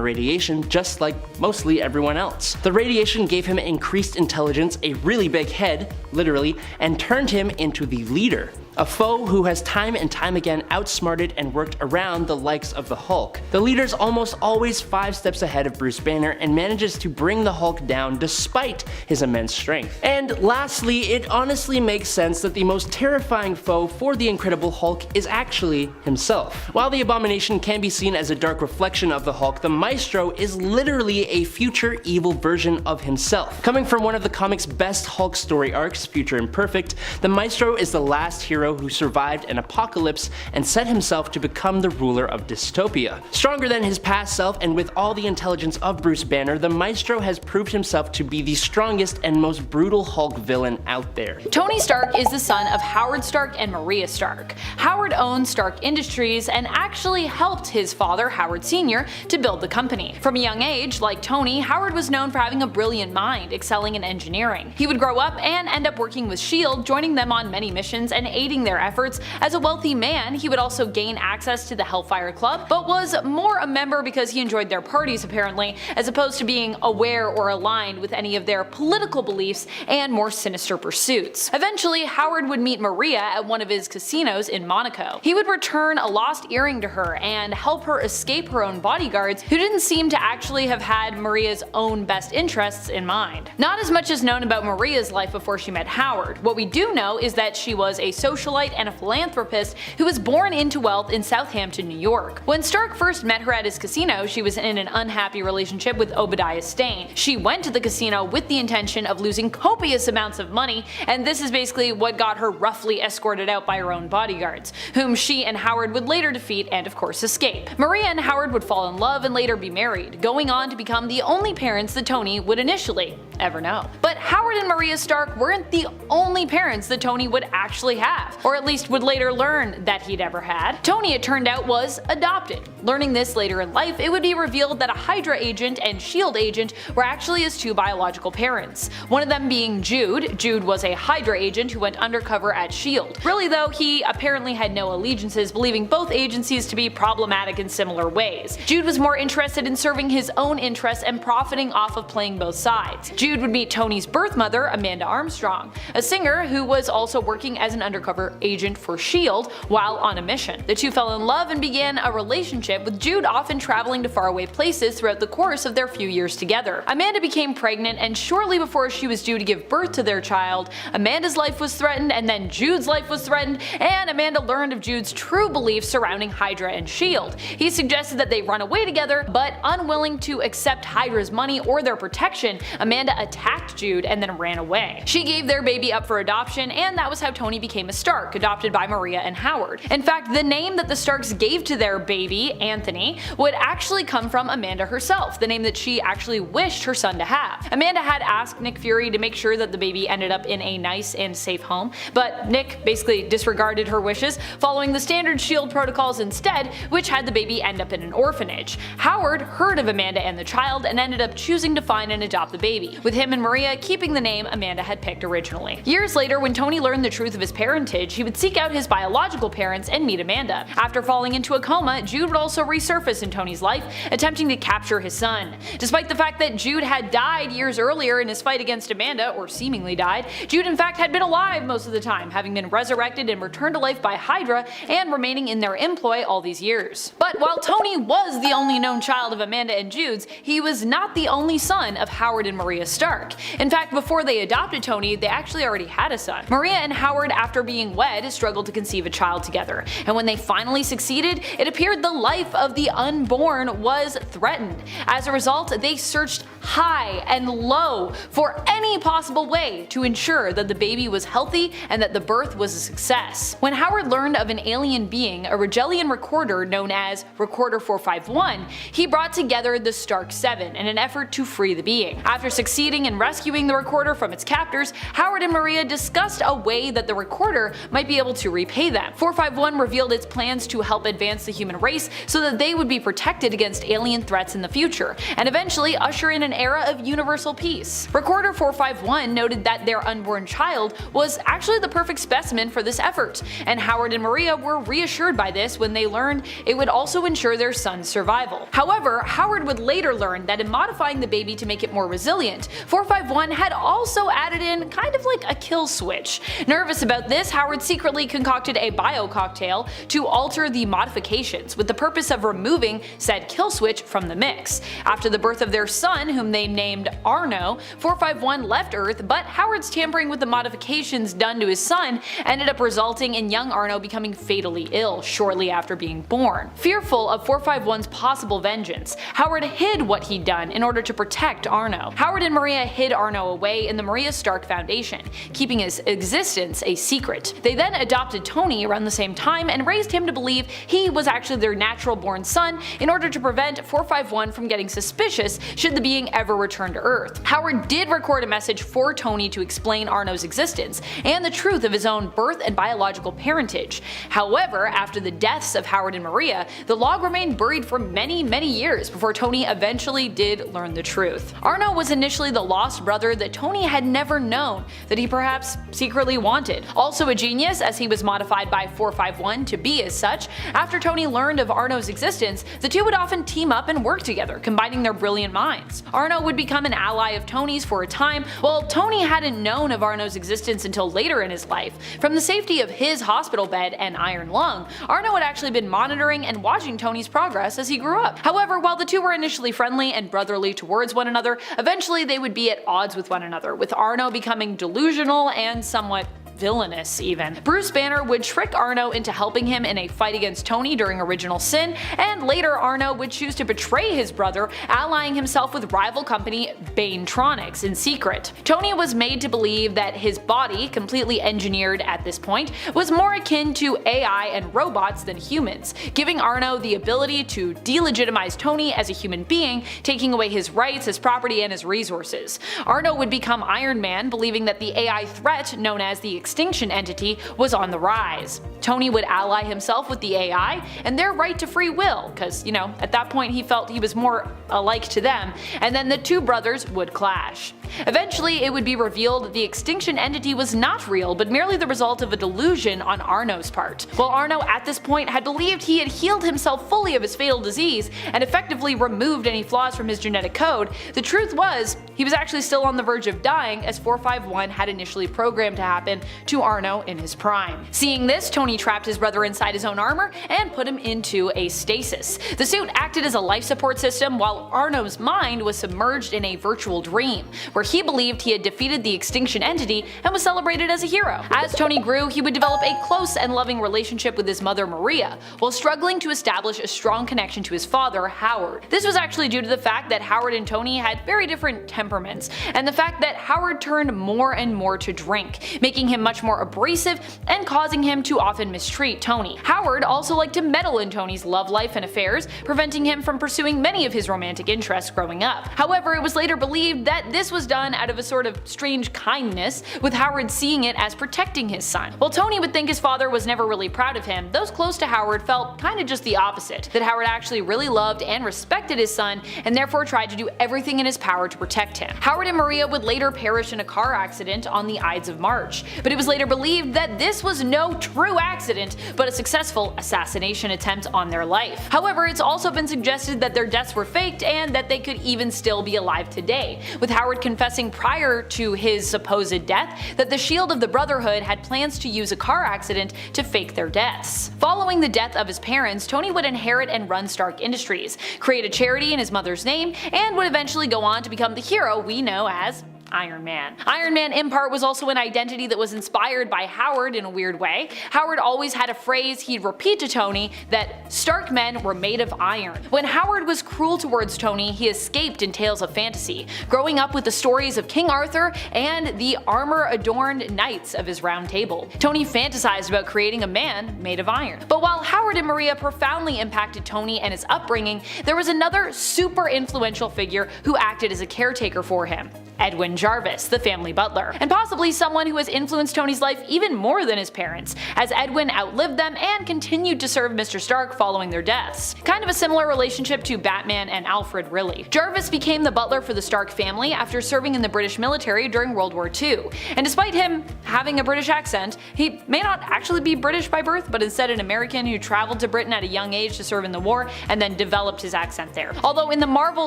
radiation, just like mostly everyone else. The radiation gave him increased intelligence, a really big head, literally, and turned him into the leader. A foe who has time and time again outsmarted and worked around the likes of the Hulk. The leader's almost always 5 steps ahead of Bruce Banner and manages to bring the Hulk down despite his immense strength. And lastly, it honestly makes sense that the most terrifying foe for the Incredible Hulk is actually himself. While the Abomination can be seen as a dark reflection of the Hulk, the Maestro is literally a future evil version of himself. Coming from one of the comic's best Hulk story arcs, Future Imperfect, the Maestro is the last hero who survived an apocalypse and set himself to become the ruler of dystopia. Stronger than his past self and with all the intelligence of Bruce Banner, the Maestro has proved himself to be the strongest and most brutal Hulk villain out there. Tony Stark is the son of Howard Stark and Maria Stark. Howard owned Stark Industries and actually helped his father, Howard Sr., to build the company. From a young age, like Tony, Howard was known for having a brilliant mind, excelling in engineering. He would grow up and end up working with S.H.I.E.L.D., joining them on many missions and aiding their efforts. As a wealthy man, he would also gain access to the Hellfire Club, but was more a member because he enjoyed their parties apparently, as opposed to being aware or aligned with any of their political beliefs and more sinister pursuits. Eventually, Howard would meet Maria at one of his casinos in Monaco. He would return a lost earring to her and help her escape her own bodyguards, who didn't seem to actually have had Maria's own best interests in mind. Not as much is known about Maria's life before she met Howard. What we do know is that she was a socialite and a philanthropist who was born into wealth in Southampton, New York. When Stark first met her at his casino, she was in an unhappy relationship with Obadiah Stane. She went to the casino with the intention of losing copious amounts of money, and this is basically what got her roughly escorted out by her own bodyguards, whom she and Howard would later defeat and of course escape. Maria and Howard would fall in love and later be married, going on to become the only parents that Tony would initially ever know. But Howard and Maria Stark weren't the only parents that Tony would actually have. have, or at least would later learn that he'd ever had. Tony, it turned out, was adopted. Learning this later in life, it would be revealed that a Hydra agent and S.H.I.E.L.D. agent were actually his two biological parents, one of them being Jude. Jude was a Hydra agent who went undercover at S.H.I.E.L.D. Really though, he apparently had no allegiances, believing both agencies to be problematic in similar ways. Jude was more interested in serving his own interests and profiting off of playing both sides. Jude would meet Tony's birth mother, Amanda Armstrong, a singer who was also working as an undercover agent for S.H.I.E.L.D. while on a mission. The two fell in love and began a relationship, with Jude often traveling to faraway places throughout the course of their few years together. Amanda became pregnant, and shortly before she was due to give birth to their child, Amanda's life was threatened, and then Jude's life was threatened, and Amanda learned of Jude's true beliefs surrounding Hydra and S.H.I.E.L.D. He suggested that they run away together, but unwilling to accept Hydra's money or their protection, Amanda attacked Jude and then ran away. She gave their baby up for adoption, and that was how Tony became a Stark, adopted by Maria and Howard. In fact, the name that the Starks gave to their baby, Anthony, would actually come from Amanda herself, the name that she actually wished her son to have. Amanda had asked Nick Fury to make sure that the baby ended up in a nice and safe home, but Nick basically disregarded her wishes, following the standard S.H.I.E.L.D. protocols instead, which had the baby end up in an orphanage. Howard heard of Amanda and the child and ended up choosing to find and adopt the baby, with him and Maria keeping the name Amanda had picked originally. Years later, when Tony learned the truth of his parentage, he would seek out his biological parents and meet Amanda. After falling into a coma, Jude would also resurface in Tony's life, attempting to capture his son. Despite the fact that Jude had died years earlier in his fight against Amanda, or seemingly died, Jude in fact had been alive most of the time, having been resurrected and returned to life by Hydra and remaining in their employ all these years. But while Tony was the only known child of Amanda and Jude's, he was not the only son of Howard and Maria Stark. In fact, before they adopted Tony, they actually already had a son. Maria and Howard, after being wed, struggled to conceive a child together, and when they finally succeeded, it appeared the life of the unborn was threatened. As a result, they searched high and low for any possible way to ensure that the baby was healthy and that the birth was a success. When Howard learned of an alien being, a Regellian recorder known as Recorder 451, he brought together the Stark Seven in an effort to free the being. After succeeding in rescuing the recorder from its captors, Howard and Maria discussed a way that the recorder might be able to repay them. 451 revealed its plans to help advance the human race so that they would be protected against alien threats in the future, and eventually usher in an era of universal peace. Recorder 451 noted that their unborn child was actually the perfect specimen for this effort, and Howard and Maria were reassured by this when they learned it would also ensure their son's survival. However, Howard would later learn that in modifying the baby to make it more resilient, 451 had also added in kind of like a kill switch. Nervous about this, Howard secretly concocted a bio cocktail to alter the modifications, with the purpose of removing said kill switch from the mix. After the birth of their son, whom they named Arno, 451 left Earth, but Howard's tampering with the modifications done to his son ended up resulting in young Arno becoming fatally ill shortly after being born. Fearful of 451's possible vengeance, Howard hid what he'd done in order to protect Arno. Howard and Maria hid Arno away in the Maria Stark Foundation, keeping his existence a secret. They then adopted Tony around the same time and raised him to believe he was actually their natural born son in order to prevent 451 from getting suspicious should the being ever return to Earth. Howard did record a message for Tony to explain Arno's existence and the truth of his own birth and biological parentage. However, after the deaths of Howard and Maria, the log remained buried for many years before Tony eventually did learn the truth. Arno was initially the lost brother that Tony had never known that he perhaps secretly wanted. Also a genius, as he was modified by 451 to be as such, after Tony learned of Arno's existence, the two would often team up and work together, combining their brilliant minds. Arno would become an ally of Tony's for a time, while Tony hadn't known of Arno's existence until later in his life. From the safety of his hospital bed and iron lung, Arno had actually been monitoring and watching Tony's progress as he grew up. However, while the two were initially friendly and brotherly towards one another, eventually they would be at odds with one another, with Arno becoming delusional and somewhat villainous even. Bruce Banner would trick Arno into helping him in a fight against Tony during Original Sin, and later Arno would choose to betray his brother, allying himself with rival company Banetronics in secret. Tony was made to believe that his body, completely engineered at this point, was more akin to AI and robots than humans, giving Arno the ability to delegitimize Tony as a human being, taking away his rights, his property, and his resources. Arno would become Iron Man, believing that the AI threat known as the extinction entity was on the rise. Tony would ally himself with the AI and their right to free will, because, at that point he felt he was more alike to them, and then the two brothers would clash. Eventually, it would be revealed that the extinction entity was not real, but merely the result of a delusion on Arno's part. While Arno at this point had believed he had healed himself fully of his fatal disease and effectively removed any flaws from his genetic code, the truth was he was actually still on the verge of dying, as 451 had initially programmed to happen to Arno in his prime. Seeing this, Tony trapped his brother inside his own armor and put him into a stasis. The suit acted as a life support system, while Arno's mind was submerged in a virtual dream, where he believed he had defeated the extinction entity and was celebrated as a hero. As Tony grew, he would develop a close and loving relationship with his mother Maria, while struggling to establish a strong connection to his father Howard. This was actually due to the fact that Howard and Tony had very different temperaments, and the fact that Howard turned more and more to drink, making him much more abrasive and causing him to often mistreat Tony. Howard also liked to meddle in Tony's love life and affairs, preventing him from pursuing many of his romantic interests growing up. However, it was later believed that this was done out of a sort of strange kindness, with Howard seeing it as protecting his son. While Tony would think his father was never really proud of him, those close to Howard felt kinda just the opposite, that Howard actually really loved and respected his son and therefore tried to do everything in his power to protect him. Howard and Maria would later perish in a car accident on the Ides of March, but it was later believed that this was no true accident, but a successful assassination attempt on their life. However, it's also been suggested that their deaths were faked and that they could even still be alive today, with Howard confessing prior to his supposed death that the Shield of the Brotherhood had plans to use a car accident to fake their deaths. Following the death of his parents, Tony would inherit and run Stark Industries, create a charity in his mother's name, and would eventually go on to become the hero we know as Iron Man. Iron Man in part was also an identity that was inspired by Howard in a weird way. Howard always had a phrase he'd repeat to Tony that Stark men were made of iron. When Howard was cruel towards Tony, he escaped in tales of fantasy, growing up with the stories of King Arthur and the armor-adorned knights of his round table. Tony fantasized about creating a man made of iron. But while Howard and Maria profoundly impacted Tony and his upbringing, there was another super influential figure who acted as a caretaker for him: Edwin Jarvis, the family butler, and possibly someone who has influenced Tony's life even more than his parents, as Edwin outlived them and continued to serve Mr. Stark following their deaths. Kind of a similar relationship to Batman and Alfred, really. Jarvis became the butler for the Stark family after serving in the British military during World War II, and despite him having a British accent, he may not actually be British by birth, but instead an American who traveled to Britain at a young age to serve in the war and then developed his accent there. Although in the Marvel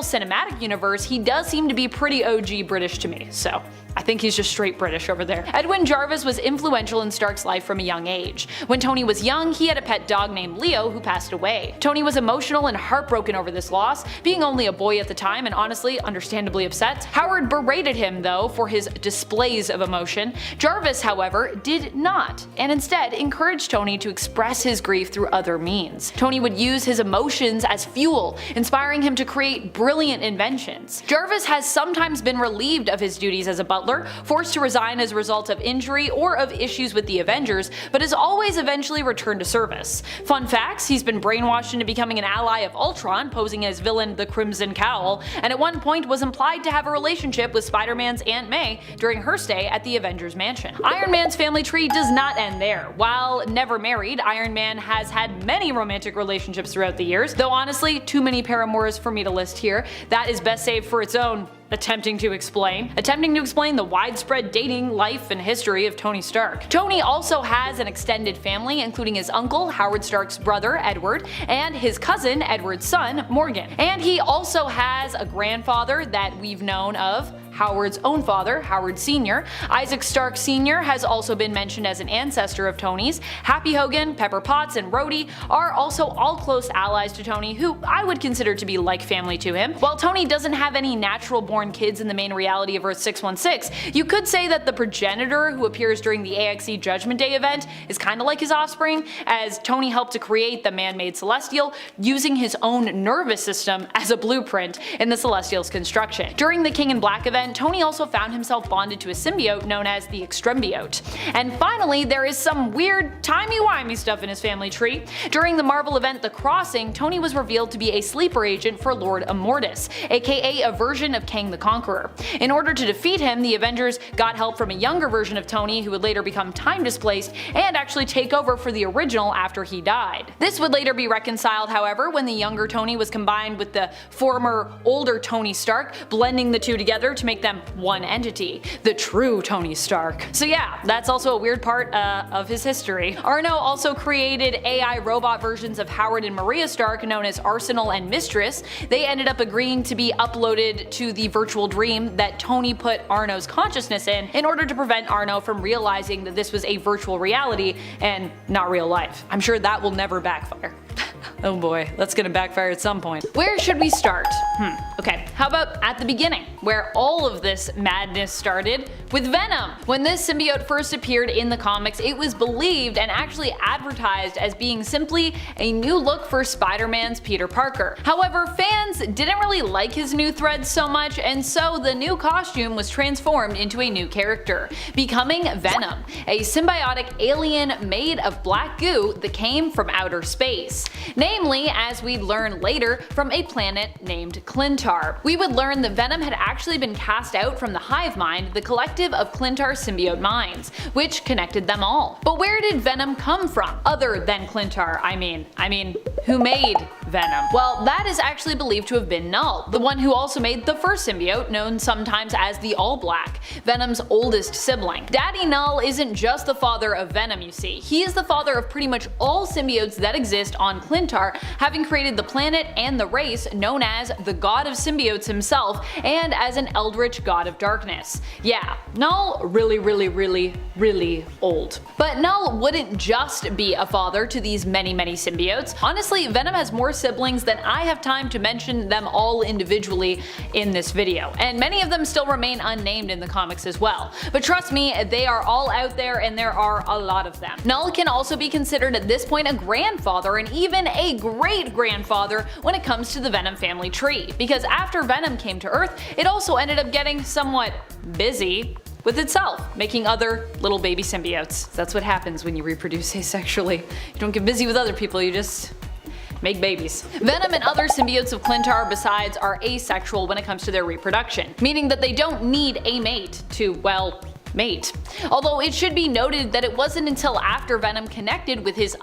Cinematic Universe, he does seem to be pretty OG British to me. So I think he's just straight British over there. Edwin Jarvis was influential in Stark's life from a young age. When Tony was young, he had a pet dog named Leo who passed away. Tony was emotional and heartbroken over this loss, being only a boy at the time and honestly, understandably upset. Howard berated him though for his displays of emotion. Jarvis, however, did not, and instead encouraged Tony to express his grief through other means. Tony would use his emotions as fuel, inspiring him to create brilliant inventions. Jarvis has sometimes been relieved of his duties as a butler, forced to resign as a result of injury or of issues with the Avengers, but has always eventually returned to service. Fun facts: he's been brainwashed into becoming an ally of Ultron, posing as villain the Crimson Cowl, and at one point was implied to have a relationship with Spider-Man's Aunt May during her stay at the Avengers mansion. Iron Man's family tree does not end there. While never married, Iron Man has had many romantic relationships throughout the years, though honestly, too many paramours for me to list here. That is best saved for its own attempting to explain the widespread dating life and history of Tony Stark. Tony also has an extended family, including his uncle, Howard Stark's brother, Edward, and his cousin, Edward's son, Morgan. And he also has a grandfather that we've known of, Howard's own father, Howard Sr. Isaac Stark Sr. has also been mentioned as an ancestor of Tony's. Happy Hogan, Pepper Potts, and Rhodey are also all close allies to Tony, who I would consider to be like family to him. While Tony doesn't have any natural born kids in the main reality of Earth 616, you could say that the progenitor who appears during the AXE Judgment Day event is kinda like his offspring, as Tony helped to create the man-made Celestial using his own nervous system as a blueprint in the Celestial's construction. During the King in Black event, event, Tony also found himself bonded to a symbiote known as the Extrembiote. And finally, there is some weird timey-wimey stuff in his family tree. During the Marvel event The Crossing, Tony was revealed to be a sleeper agent for Lord Immortus, aka a version of Kang the Conqueror. In order to defeat him, the Avengers got help from a younger version of Tony who would later become time displaced and actually take over for the original after he died. This would later be reconciled, however, when the younger Tony was combined with the former older Tony Stark, blending the two together to make them one entity, the true Tony Stark. So yeah, that's also a weird part of his history. Arno also created AI robot versions of Howard and Maria Stark known as Arsenal and Mistress. They ended up agreeing to be uploaded to the virtual dream that Tony put Arno's consciousness in order to prevent Arno from realizing that this was a virtual reality and not real life. I'm sure that will never backfire. Oh boy, that's gonna backfire at some point. Where should we start? Okay, how about at the beginning, where all of this madness started with Venom. When this symbiote first appeared in the comics, it was believed and actually advertised as being simply a new look for Spider-Man's Peter Parker. However, fans didn't really like his new threads so much, and so the new costume was transformed into a new character, becoming Venom, a symbiotic alien made of black goo that came from outer space. Namely, as we'd learn later, from a planet named Clintar. We would learn that Venom had actually been cast out from the Hive Mind, the collective of Clintar symbiote minds, which connected them all. But where did Venom come from? Other than Clintar, I mean, who made Venom? Well, that is actually believed to have been Null, the one who also made the first symbiote, known sometimes as the All Black, Venom's oldest sibling. Daddy Null isn't just the father of Venom, you see. He is the father of pretty much all symbiotes that exist on Clintar, having created the planet and the race known as the God of Symbiotes himself and as an eldritch god of darkness. Yeah, Null really old. But Null wouldn't just be a father to these many symbiotes. Honestly, Venom has more siblings than I have time to mention them all individually in this video, and many of them still remain unnamed in the comics as well. But trust me, they are all out there and there are a lot of them. Null can also be considered at this point a grandfather and even a great-grandfather when it comes to the Venom family tree, because after Venom came to Earth, it also ended up getting somewhat busy with itself, making other little baby symbiotes. That's what happens when you reproduce asexually. You don't get busy with other people, you just make babies. Venom and other symbiotes of Clintar besides are asexual when it comes to their reproduction, meaning that they don't need a mate to, well, mate. Although it should be noted that it wasn't until after Venom connected with his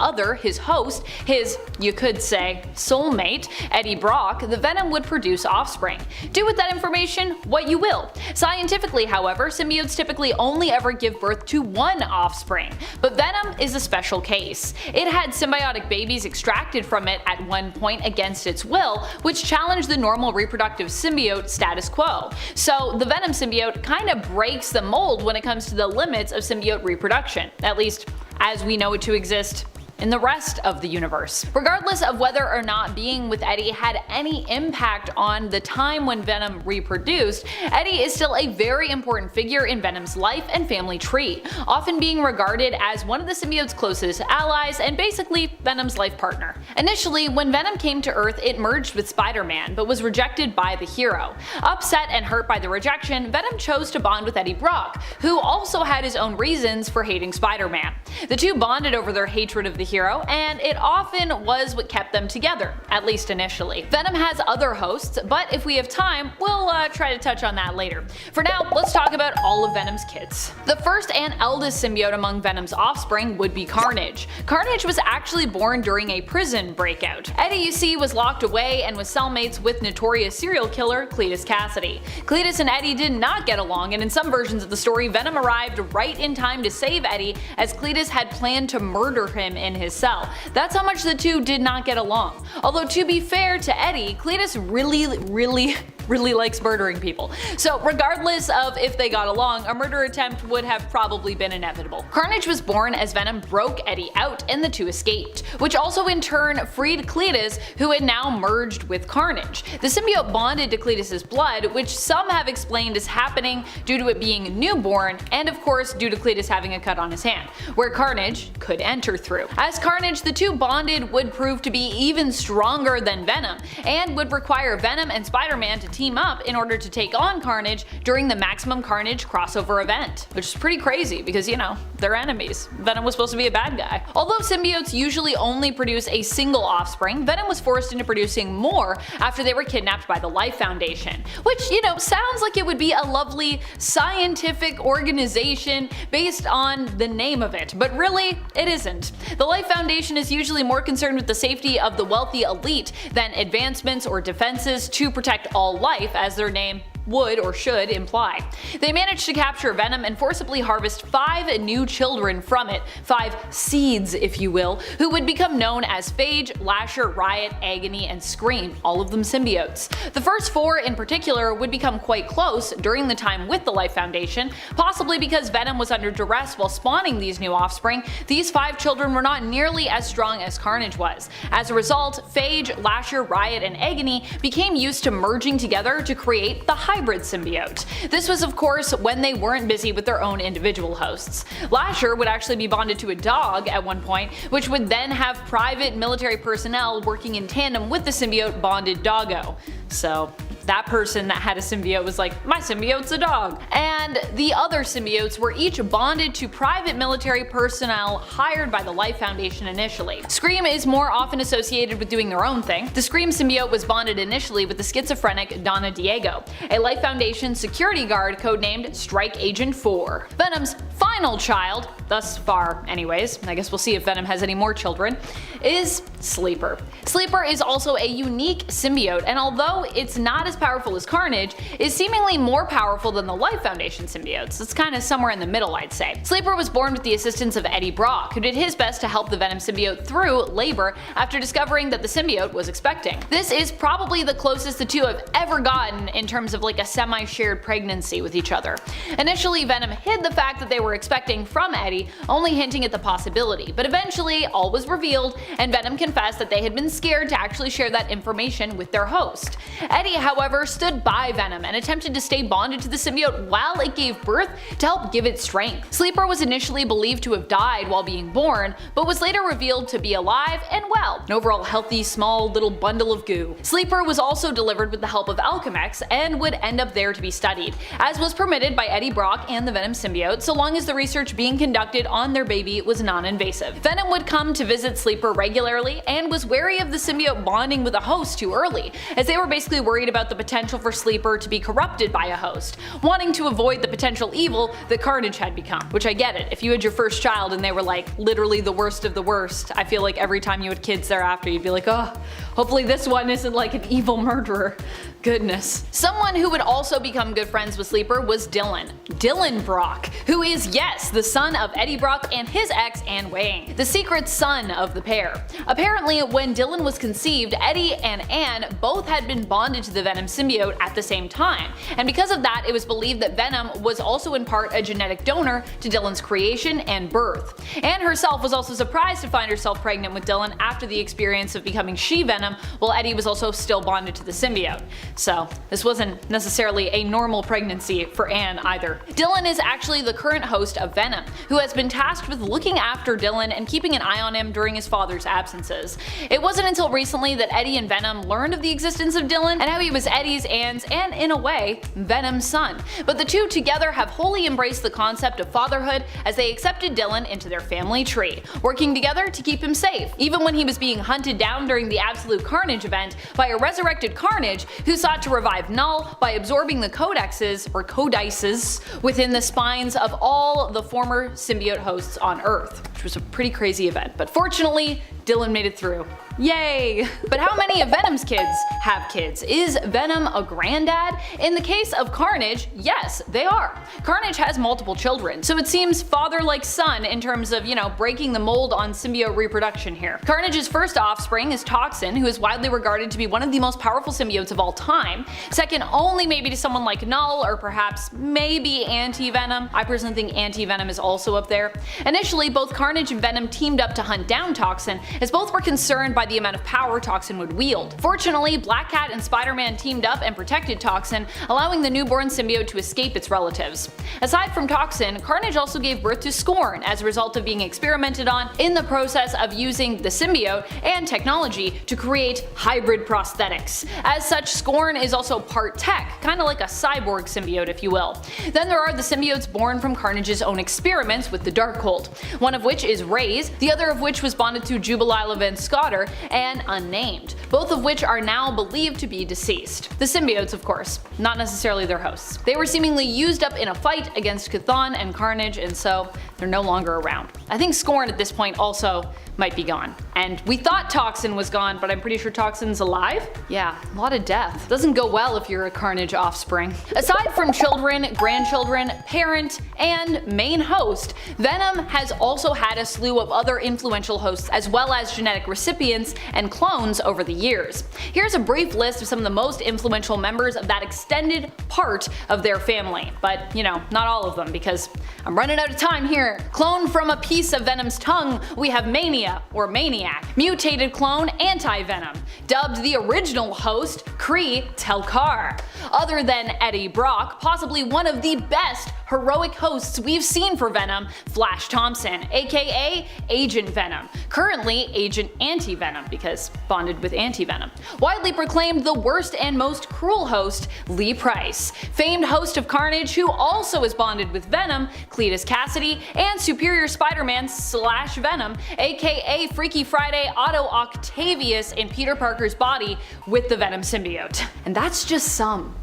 host, his, you could say, soulmate, Eddie Brock, the Venom would produce offspring. Do with that information what you will. Scientifically, however, symbiotes typically only ever give birth to one offspring, but Venom is a special case. It had symbiotic babies extracted from it at one point against its will, which challenged the normal reproductive symbiote status quo. So the Venom symbiote kinda breaks the mold when it comes to the limits of symbiote reproduction, at least as we know it to exist in the rest of the universe. Regardless of whether or not being with Eddie had any impact on the time when Venom reproduced, Eddie is still a very important figure in Venom's life and family tree, often being regarded as one of the symbiote's closest allies and basically Venom's life partner. Initially, when Venom came to Earth, it merged with Spider-Man, but was rejected by the hero. Upset and hurt by the rejection, Venom chose to bond with Eddie Brock, who also had his own reasons for hating Spider-Man. The two bonded over their hatred of the hero, and it often was what kept them together, at least initially. Venom has other hosts, but if we have time, we'll try to touch on that later. For now, let's talk about all of Venom's kids. The first and eldest symbiote among Venom's offspring would be Carnage. Carnage was actually born during a prison breakout. Eddie, you see, was locked away and was cellmates with notorious serial killer Cletus Cassidy. Cletus and Eddie did not get along, and in some versions of the story, Venom arrived right in time to save Eddie, as Cletus had planned to murder him in his cell. That's how much the two did not get along. Although to be fair to Eddie, Cletus really likes murdering people. So regardless of if they got along, a murder attempt would have probably been inevitable. Carnage was born as Venom broke Eddie out and the two escaped, which also in turn freed Cletus, who had now merged with Carnage. The symbiote bonded to Cletus's blood, which some have explained as happening due to it being newborn, and of course due to Cletus having a cut on his hand, where Carnage could enter through. As Carnage, the two bonded would prove to be even stronger than Venom, and would require Venom and Spider-Man to team up in order to take on Carnage during the Maximum Carnage crossover event. Which is pretty crazy because, you know, they're enemies. Venom was supposed to be a bad guy. Although symbiotes usually only produce a single offspring, Venom was forced into producing more after they were kidnapped by the Life Foundation. Which, you know, sounds like it would be a lovely scientific organization based on the name of it, but really, it isn't. The Life Foundation is usually more concerned with the safety of the wealthy elite than advancements or defenses to protect all life, as their name would or should imply. They managed to capture Venom and forcibly harvest 5 new children from it, 5 seeds if you will, who would become known as Phage, Lasher, Riot, Agony, and Scream, all of them symbiotes. The first 4 in particular would become quite close during the time with the Life Foundation, possibly because Venom was under duress while spawning these new offspring. These 5 children were not nearly as strong as Carnage was. As a result, Phage, Lasher, Riot, and Agony became used to merging together to create the hybrid symbiote. This was of course when they weren't busy with their own individual hosts. Lasher would actually be bonded to a dog at one point, which would then have private military personnel working in tandem with the symbiote bonded doggo. So that person that had a symbiote was like, my symbiote's a dog. And the other symbiotes were each bonded to private military personnel hired by the Life Foundation initially. Scream is more often associated with doing their own thing. The Scream symbiote was bonded initially with the schizophrenic Donna Diego, a Life Foundation security guard codenamed Strike Agent 4. Venom's final child, thus far anyways, I guess we'll see if Venom has any more children, is Sleeper. Sleeper is also a unique symbiote, and although it's not as powerful as Carnage, is seemingly more powerful than the Life Foundation symbiotes. It's kind of somewhere in the middle, I'd say. Sleeper was born with the assistance of Eddie Brock, who did his best to help the Venom symbiote through labor after discovering that the symbiote was expecting. This is probably the closest the two have ever gotten in terms of like a semi-shared pregnancy with each other. Initially, Venom hid the fact that they were expecting from Eddie, only hinting at the possibility, but eventually all was revealed and Venom confessed that they had been scared to actually share that information with their host. Eddie, however, stood by Venom and attempted to stay bonded to the symbiote while it gave birth to help give it strength. Sleeper was initially believed to have died while being born, but was later revealed to be alive and well, an overall healthy small little bundle of goo. Sleeper was also delivered with the help of Alchemex and would end up there to be studied, as was permitted by Eddie Brock and the Venom symbiote so long as the research being conducted on their baby was non-invasive. Venom would come to visit Sleeper regularly and was wary of the symbiote bonding with a host too early, as they were basically worried about the potential for Sleeper to be corrupted by a host, wanting to avoid the potential evil that Carnage had become. Which I get it, if you had your first child and they were like literally the worst of the worst, I feel like every time you had kids thereafter you'd be like, oh, hopefully this one isn't like an evil murderer. Goodness. Someone who would also become good friends with Sleeper was Dylan Brock, who is, yes, the son of Eddie Brock and his ex Anne Wang, the secret son of the pair. Apparently, when Dylan was conceived, Eddie and Anne both had been bonded to the Venom symbiote at the same time, and because of that it was believed that Venom was also in part a genetic donor to Dylan's creation and birth. Anne herself was also surprised to find herself pregnant with Dylan after the experience of becoming she-Venom, while Eddie was also still bonded to the symbiote. So this wasn't necessarily a normal pregnancy for Anne either. Dylan is actually the current host of Venom, who has been tasked with looking after Dylan and keeping an eye on him during his father's absences. It wasn't until recently that Eddie and Venom learned of the existence of Dylan and how he was Eddie's, Anne's, and in a way, Venom's son. But the two together have wholly embraced the concept of fatherhood as they accepted Dylan into their family tree, working together to keep him safe, even when he was being hunted down during the Absolute Carnage event by a resurrected Carnage who sought to revive Null by absorbing the codexes, or codices, within the spines of all the former symbiote hosts on Earth, which was a pretty crazy event, but fortunately, Dylan made it through. Yay! But how many of Venom's kids have kids? Is Venom a granddad? In the case of Carnage, yes, they are. Carnage has multiple children, so it seems father like son in terms of, you know, breaking the mold on symbiote reproduction here. Carnage's first offspring is Toxin, who is widely regarded to be one of the most powerful symbiotes of all time, second only maybe to someone like Null or perhaps maybe Anti-Venom. I personally think Anti-Venom is also up there. Initially, both Carnage and Venom teamed up to hunt down Toxin, as both were concerned by the amount of power Toxin would wield. Fortunately, Black Cat and Spider-Man teamed up and protected Toxin, allowing the newborn symbiote to escape its relatives. Aside from Toxin, Carnage also gave birth to Scorn as a result of being experimented on in the process of using the symbiote and technology to create hybrid prosthetics. As such, Scorn is also part tech, kinda like a cyborg symbiote if you will. Then there are the symbiotes born from Carnage's own experiments with the Darkhold, one of which is Ray's, the other of which was bonded to Jubilila Van Scotter, and Unnamed, both of which are now believed to be deceased. The symbiotes, of course, not necessarily their hosts. They were seemingly used up in a fight against Chthon and Carnage, and so they're no longer around. I think Scorn at this point also might be gone. And we thought Toxin was gone, but I'm pretty sure Toxin's alive? Yeah, a lot of death. Doesn't go well if you're a Carnage offspring. Aside from children, grandchildren, parent, and main host, Venom has also had a slew of other influential hosts as well as genetic recipients and clones over the years. Here's a brief list of some of the most influential members of that extended part of their family, but you know, not all of them because I'm running out of time here. Cloned from a piece of Venom's tongue, we have Mania or Maniac, mutated clone Anti-Venom, dubbed the original host Kree Telkar. Other than Eddie Brock, possibly one of the best heroic hosts we've seen for Venom, Flash Thompson, aka Agent Venom, currently Agent Anti-Venom because bonded with Anti-Venom. Widely proclaimed the worst and most cruel host, Lee Price, famed host of Carnage who also is bonded with Venom, Cletus Cassidy, and Superior Spider-Man / Venom, aka Freaky Friday Otto Octavius in Peter Parker's body with the Venom symbiote. And that's just some.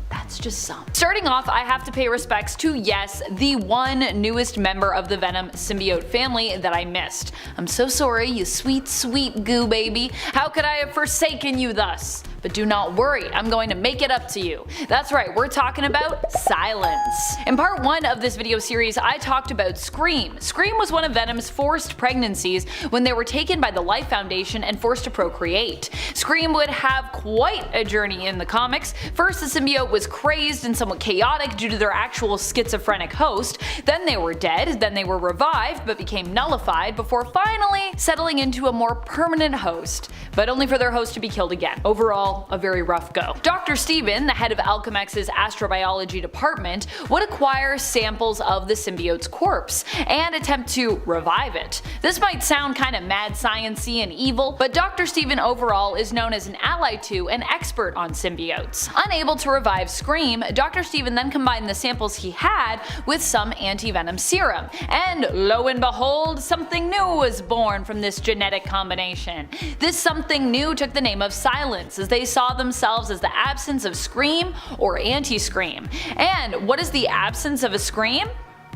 Starting off, I have to pay respects to, yes, the one newest member of the Venom symbiote family that I missed. I'm so sorry, you sweet, sweet goo baby. How could I have forsaken you thus? But do not worry, I'm going to make it up to you. That's right, we're talking about Silence. In part 1 of this video series, I talked about Scream. Scream was one of Venom's forced pregnancies when they were taken by the Life Foundation and forced to procreate. Scream would have quite a journey in the comics. First, the symbiote was crazed and somewhat chaotic due to their actual schizophrenic host, then they were dead, then they were revived but became nullified before finally settling into a more permanent host, but only for their host to be killed again. Overall, a very rough go. Dr. Steven, the head of Alchemex's astrobiology department, would acquire samples of the symbiote's corpse and attempt to revive it. This might sound kinda mad science-y and evil, but Dr. Steven overall is known as an ally to and expert on symbiotes. Unable to revive Scream, Dr. Steven then combined the samples he had with some anti-venom serum, and lo and behold, something new was born from this genetic combination. This something new took the name of Silence, as they saw themselves as the absence of Scream or anti-Scream. And what is the absence of a Scream?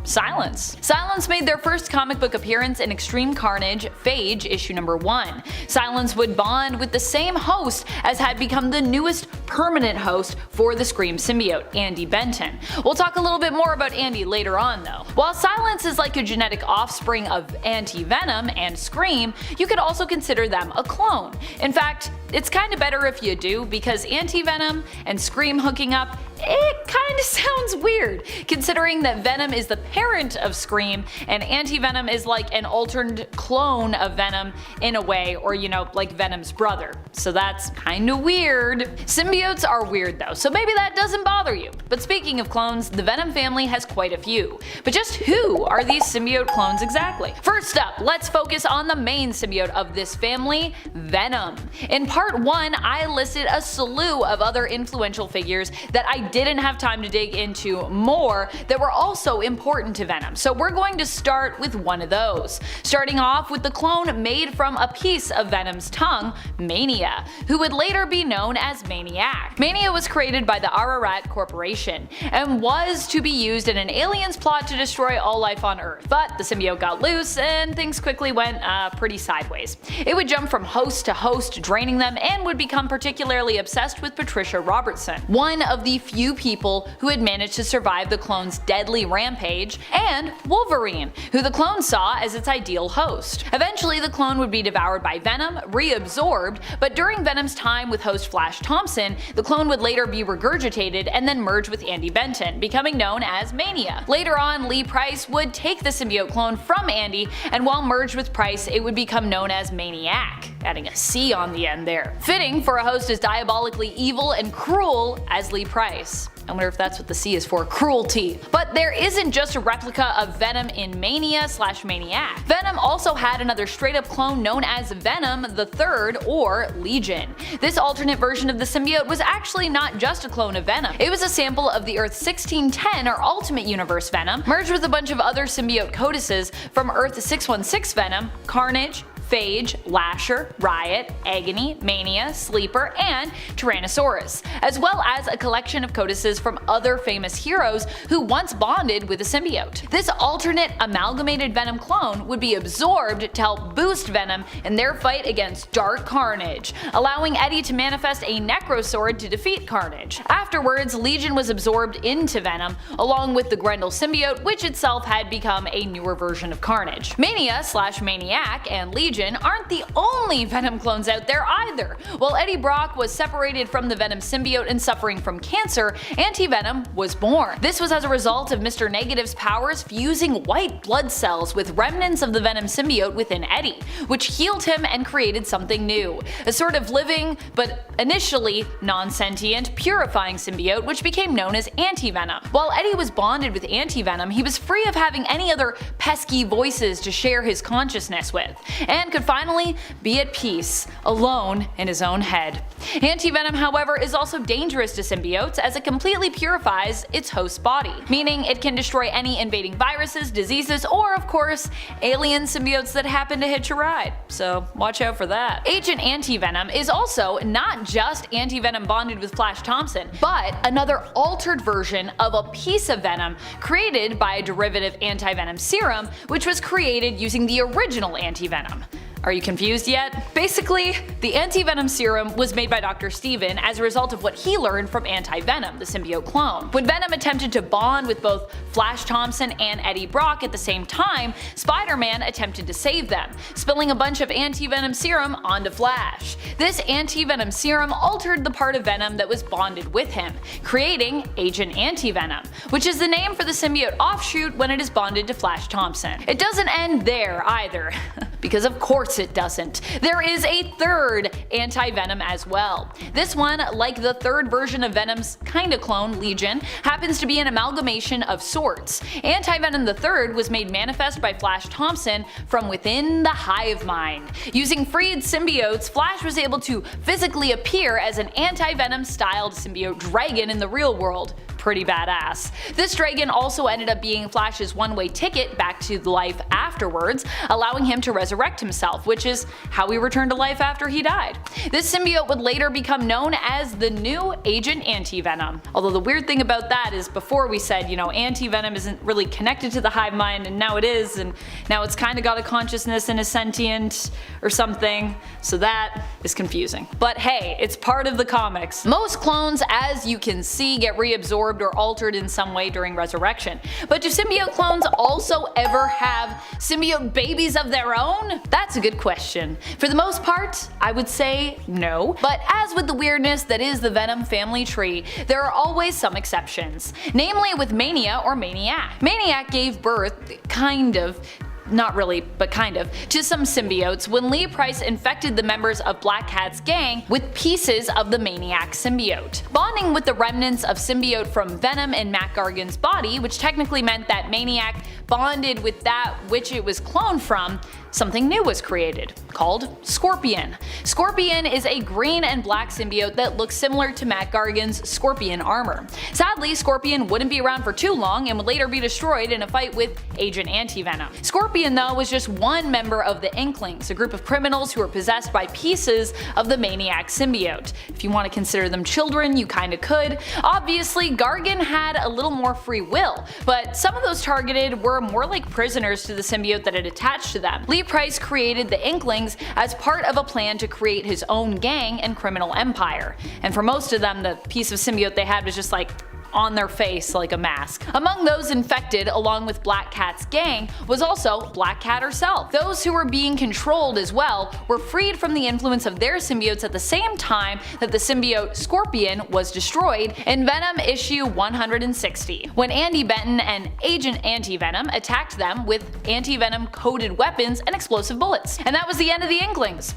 Silence. Silence made their first comic book appearance in Extreme Carnage Phage issue number 1. Silence would bond with the same host as had become the newest permanent host for the Scream symbiote, Andy Benton. We'll talk a little bit more about Andy later on though. While Silence is like a genetic offspring of Anti-Venom and Scream, you could also consider them a clone. In fact, it's kinda better if you do, because Anti-Venom and Scream hooking up, it kinda sounds weird, considering that Venom is the parent of Scream and Anti-Venom is like an alternate clone of Venom in a way, or you know, like Venom's brother. So that's kinda weird. Symbiotes are weird though, so maybe that doesn't bother you. But speaking of clones, the Venom family has quite a few. But just who are these symbiote clones exactly? First up, let's focus on the main symbiote of this family, Venom. In part 1, I listed a slew of other influential figures that I didn't have time to dig into more that were also important to Venom, so we're going to start with one of those. Starting off with the clone made from a piece of Venom's tongue, Mania, who would later be known as Maniac. Mania was created by the Ararat Corporation and was to be used in an alien's plot to destroy all life on Earth, but the symbiote got loose and things quickly went pretty sideways. It would jump from host to host, draining them Venom and would become particularly obsessed with Patricia Robertson, one of the few people who had managed to survive the clone's deadly rampage, and Wolverine, who the clone saw as its ideal host. Eventually, the clone would be devoured by Venom, reabsorbed, but during Venom's time with host Flash Thompson, the clone would later be regurgitated and then merge with Andy Benton, becoming known as Mania. Later on, Lee Price would take the symbiote clone from Andy, and while merged with Price, it would become known as Maniac, adding a C on the end there. Fitting for a host as diabolically evil and cruel as Lee Price. I wonder if that's what the C is for, cruelty. But there isn't just a replica of Venom in Mania/Maniac. Venom also had another straight up clone known as Venom the Third or Legion. This alternate version of the symbiote was actually not just a clone of Venom. It was a sample of the Earth 1610 or Ultimate Universe Venom, merged with a bunch of other symbiote codices from Earth 616 Venom, Carnage, Phage, Lasher, Riot, Agony, Mania, Sleeper, and Tyrannosaurus, as well as a collection of codices from other famous heroes who once bonded with a symbiote. This alternate amalgamated Venom clone would be absorbed to help boost Venom in their fight against Dark Carnage, allowing Eddie to manifest a Necrosword to defeat Carnage. Afterwards, Legion was absorbed into Venom, along with the Grendel symbiote, which itself had become a newer version of Carnage. Mania/Maniac and Legion aren't the only Venom clones out there either. While Eddie Brock was separated from the Venom symbiote and suffering from cancer, Anti-Venom was born. This was as a result of Mr. Negative's powers fusing white blood cells with remnants of the Venom symbiote within Eddie, which healed him and created something new. A sort of living, but initially non-sentient, purifying symbiote which became known as Anti-Venom. While Eddie was bonded with Anti-Venom, he was free of having any other pesky voices to share his consciousness with, and could finally be at peace, alone in his own head. Anti-Venom, however, is also dangerous to symbiotes as it completely purifies its host body, meaning it can destroy any invading viruses, diseases, or of course, alien symbiotes that happen to hitch a ride, so watch out for that. Agent Anti-Venom is also not just Anti-Venom bonded with Flash Thompson, but another altered version of a piece of Venom created by a derivative anti-venom serum, which was created using the original Anti-Venom. Are you confused yet? Basically, the anti-venom serum was made by Dr. Steven as a result of what he learned from Anti-Venom, the symbiote clone. When Venom attempted to bond with both Flash Thompson and Eddie Brock at the same time, Spider-Man attempted to save them, spilling a bunch of anti-venom serum onto Flash. This anti-venom serum altered the part of Venom that was bonded with him, creating Agent Anti-Venom, which is the name for the symbiote offshoot when it is bonded to Flash Thompson. It doesn't end there either, because of course it doesn't. There is a third anti-venom as well. This one, like the third version of Venom's kinda clone, Legion, happens to be an amalgamation of sorts. Anti-Venom the Third was made manifest by Flash Thompson from within the hive mind. Using freed symbiotes, Flash was able to physically appear as an anti-venom styled symbiote dragon in the real world. Pretty badass. This dragon also ended up being Flash's one-way ticket back to life afterwards, allowing him to resurrect himself, which is how he returned to life after he died. This symbiote would later become known as the new Agent Anti-Venom. Although the weird thing about that is before we said, Anti-Venom isn't really connected to the hive mind, and now it is, and now it's kinda got a consciousness and is sentient or something, so that is confusing. But hey, it's part of the comics. Most clones, as you can see, get reabsorbed or altered in some way during resurrection. But do symbiote clones also ever have symbiote babies of their own? That's a good question. For the most part, I would say no. But as with the weirdness that is the Venom family tree, there are always some exceptions. Namely with Mania or Maniac. Maniac gave birth, not really, but kind of, to some symbiotes when Lee Price infected the members of Black Cat's gang with pieces of the Maniac symbiote. Bonding with the remnants of symbiote from Venom in Mac Gargan's body, which technically meant that Maniac bonded with that which it was cloned from, something new was created, called Scorpion. Scorpion is a green and black symbiote that looks similar to Mac Gargan's Scorpion armor. Sadly, Scorpion wouldn't be around for too long and would later be destroyed in a fight with Agent Anti-Venom. Scorpion, though, was just one member of the Inklings, a group of criminals who were possessed by pieces of the Maniac symbiote. If you want to consider them children, you kinda could. Obviously, Gargan had a little more free will, but some of those targeted were more like prisoners to the symbiote that had attached to them. Lee Price created the Inklings as part of a plan to create his own gang and criminal empire. And for most of them, the piece of symbiote they had was just like on their face like a mask. Among those infected, along with Black Cat's gang, was also Black Cat herself. Those who were being controlled as well were freed from the influence of their symbiotes at the same time that the symbiote Scorpion was destroyed in Venom issue 160, when Andy Benton and Agent Anti-Venom attacked them with anti-venom coated weapons and explosive bullets. And that was the end of the Inklings.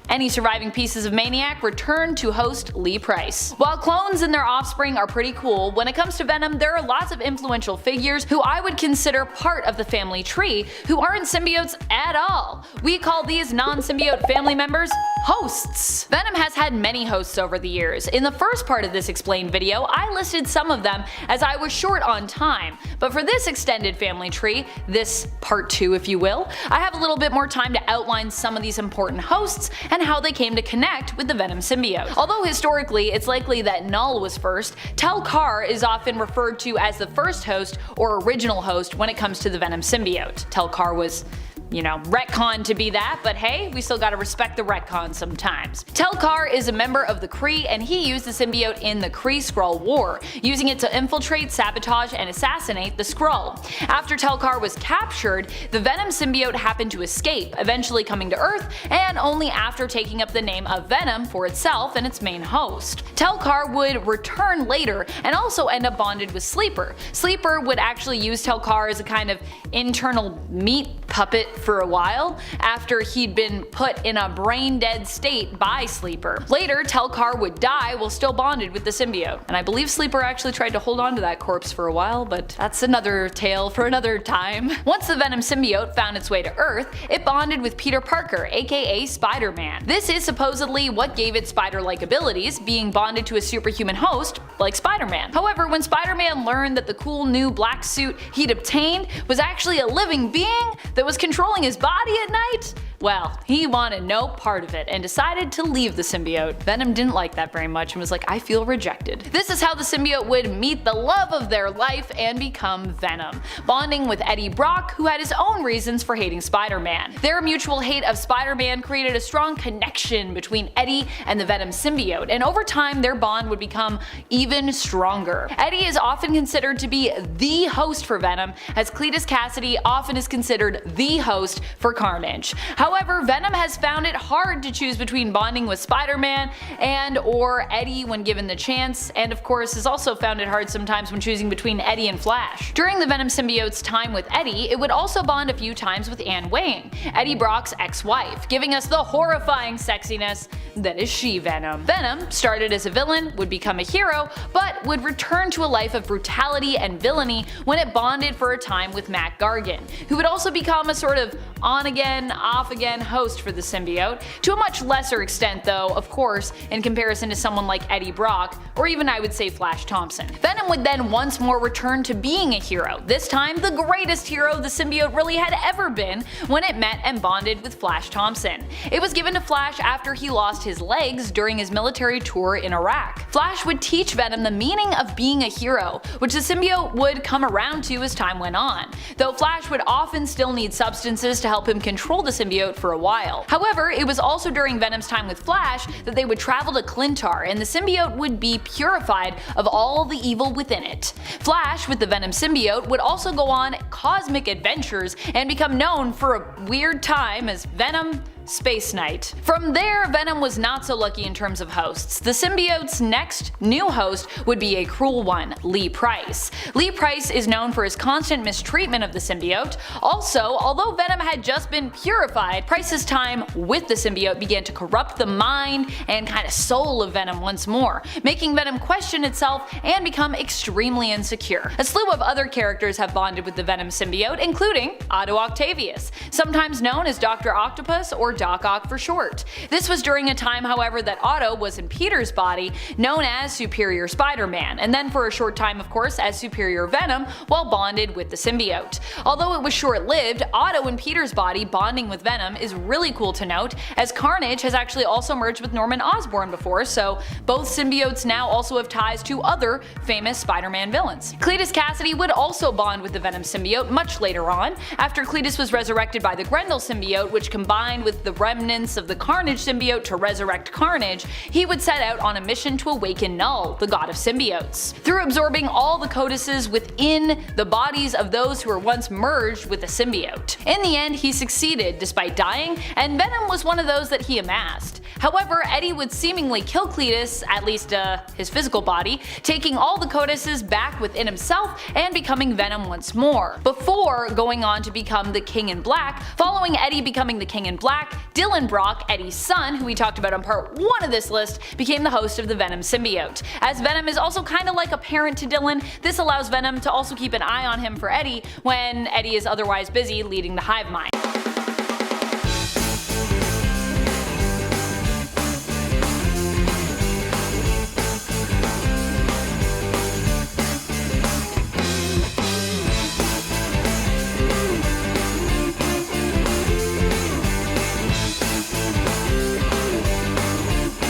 Any surviving pieces of Maniac returned to host Lee Price. While clones and their offspring are pretty cool, when it comes to Venom, there are lots of influential figures who I would consider part of the family tree who aren't symbiotes at all. We call these non-symbiote family members hosts. Venom has had many hosts over the years. In the first part of this explained video, I listed some of them as I was short on time, but for this extended family tree, this part 2 if you will, I have a little bit more time to outline some of these important hosts and how they came to connect with the Venom symbiote. Although historically it's likely that Null was first, Tel-Kar is often referred to as the first host or original host when it comes to the Venom symbiote. Tel-Kar was, retcon to be that, but hey, we still gotta respect the retcon sometimes. Tel-Kar is a member of the Kree, and he used the symbiote in the Kree-Skrull War, using it to infiltrate, sabotage, and assassinate the Skrull. After Tel-Kar was captured, the Venom symbiote happened to escape, eventually coming to Earth, and only after taking up the name of Venom for itself and its main host. Tel-Kar would return later and also end up bonded with Sleeper. Sleeper would actually use Tel-Kar as a kind of internal meat puppet for a while, after he'd been put in a brain-dead state by Sleeper. Later, Tel-Kar would die while still bonded with the symbiote, and I believe Sleeper actually tried to hold on to that corpse for a while, but that's another tale for another time. Once the Venom symbiote found its way to Earth, it bonded with Peter Parker, aka Spider-Man. This is supposedly what gave it spider-like abilities, being bonded to a superhuman host like Spider-Man. However, when Spider-Man learned that the cool new black suit he'd obtained was actually a living being that was controlling his body at night, well, he wanted no part of it and decided to leave the symbiote. Venom didn't like that very much and was like, I feel rejected. This is how the symbiote would meet the love of their life and become Venom, bonding with Eddie Brock, who had his own reasons for hating Spider-Man. Their mutual hate of Spider-Man created a strong connection between Eddie and the Venom symbiote, and over time their bond would become even stronger. Eddie is often considered to be the host for Venom, as Cletus Cassidy often is considered the host for Carnage. However, Venom has found it hard to choose between bonding with Spider-Man and or Eddie when given the chance, and of course has also found it hard sometimes when choosing between Eddie and Flash. During the Venom symbiote's time with Eddie, it would also bond a few times with Anne Wang, Eddie Brock's ex-wife, giving us the horrifying sexiness that is She-Venom. Venom started as a villain, would become a hero, but would return to a life of brutality and villainy when it bonded for a time with Matt Gargan, who would also become a sort of on-again, off-again host for the symbiote, to a much lesser extent though, of course, in comparison to someone like Eddie Brock, or even I would say Flash Thompson. Venom would then once more return to being a hero, this time the greatest hero the symbiote really had ever been, when it met and bonded with Flash Thompson. It was given to Flash after he lost his legs during his military tour in Iraq. Flash would teach Venom the meaning of being a hero, which the symbiote would come around to as time went on, though Flash would often still need substances to help him control the symbiote for a while. However, it was also during Venom's time with Flash that they would travel to Clintar and the symbiote would be purified of all the evil within it. Flash, with the Venom symbiote, would also go on cosmic adventures and become known for a weird time as Venom Space Knight. From there, Venom was not so lucky in terms of hosts. The symbiote's next new host would be a cruel one, Lee Price. Lee Price is known for his constant mistreatment of the symbiote. Also, although Venom had just been purified, Price's time with the symbiote began to corrupt the mind and kind of soul of Venom once more, making Venom question itself and become extremely insecure. A slew of other characters have bonded with the Venom symbiote, including Otto Octavius, sometimes known as Dr. Octopus or or Doc Ock for short. This was during a time, however, that Otto was in Peter's body, known as Superior Spider-Man, and then for a short time, of course, as Superior Venom while bonded with the symbiote. Although it was short-lived, Otto in Peter's body bonding with Venom is really cool to note, as Carnage has actually also merged with Norman Osborn before, so both symbiotes now also have ties to other famous Spider-Man villains. Cletus Cassidy would also bond with the Venom symbiote much later on, after Cletus was resurrected by the Grendel symbiote, which combined with the remnants of the Carnage symbiote to resurrect Carnage. He would set out on a mission to awaken Null, the god of symbiotes. Through absorbing all the codices within the bodies of those who were once merged with the symbiote. In the end, he succeeded despite dying, and Venom was one of those that he amassed. However, Eddie would seemingly kill Cletus, at least his physical body, taking all the codices back within himself and becoming Venom once more, before going on to become the King in Black. Following Eddie becoming the King in Black, Dylan Brock, Eddie's son, who we talked about on part 1 of this list, became the host of the Venom symbiote. As Venom is also kinda like a parent to Dylan, this allows Venom to also keep an eye on him for Eddie when Eddie is otherwise busy leading the hive mind.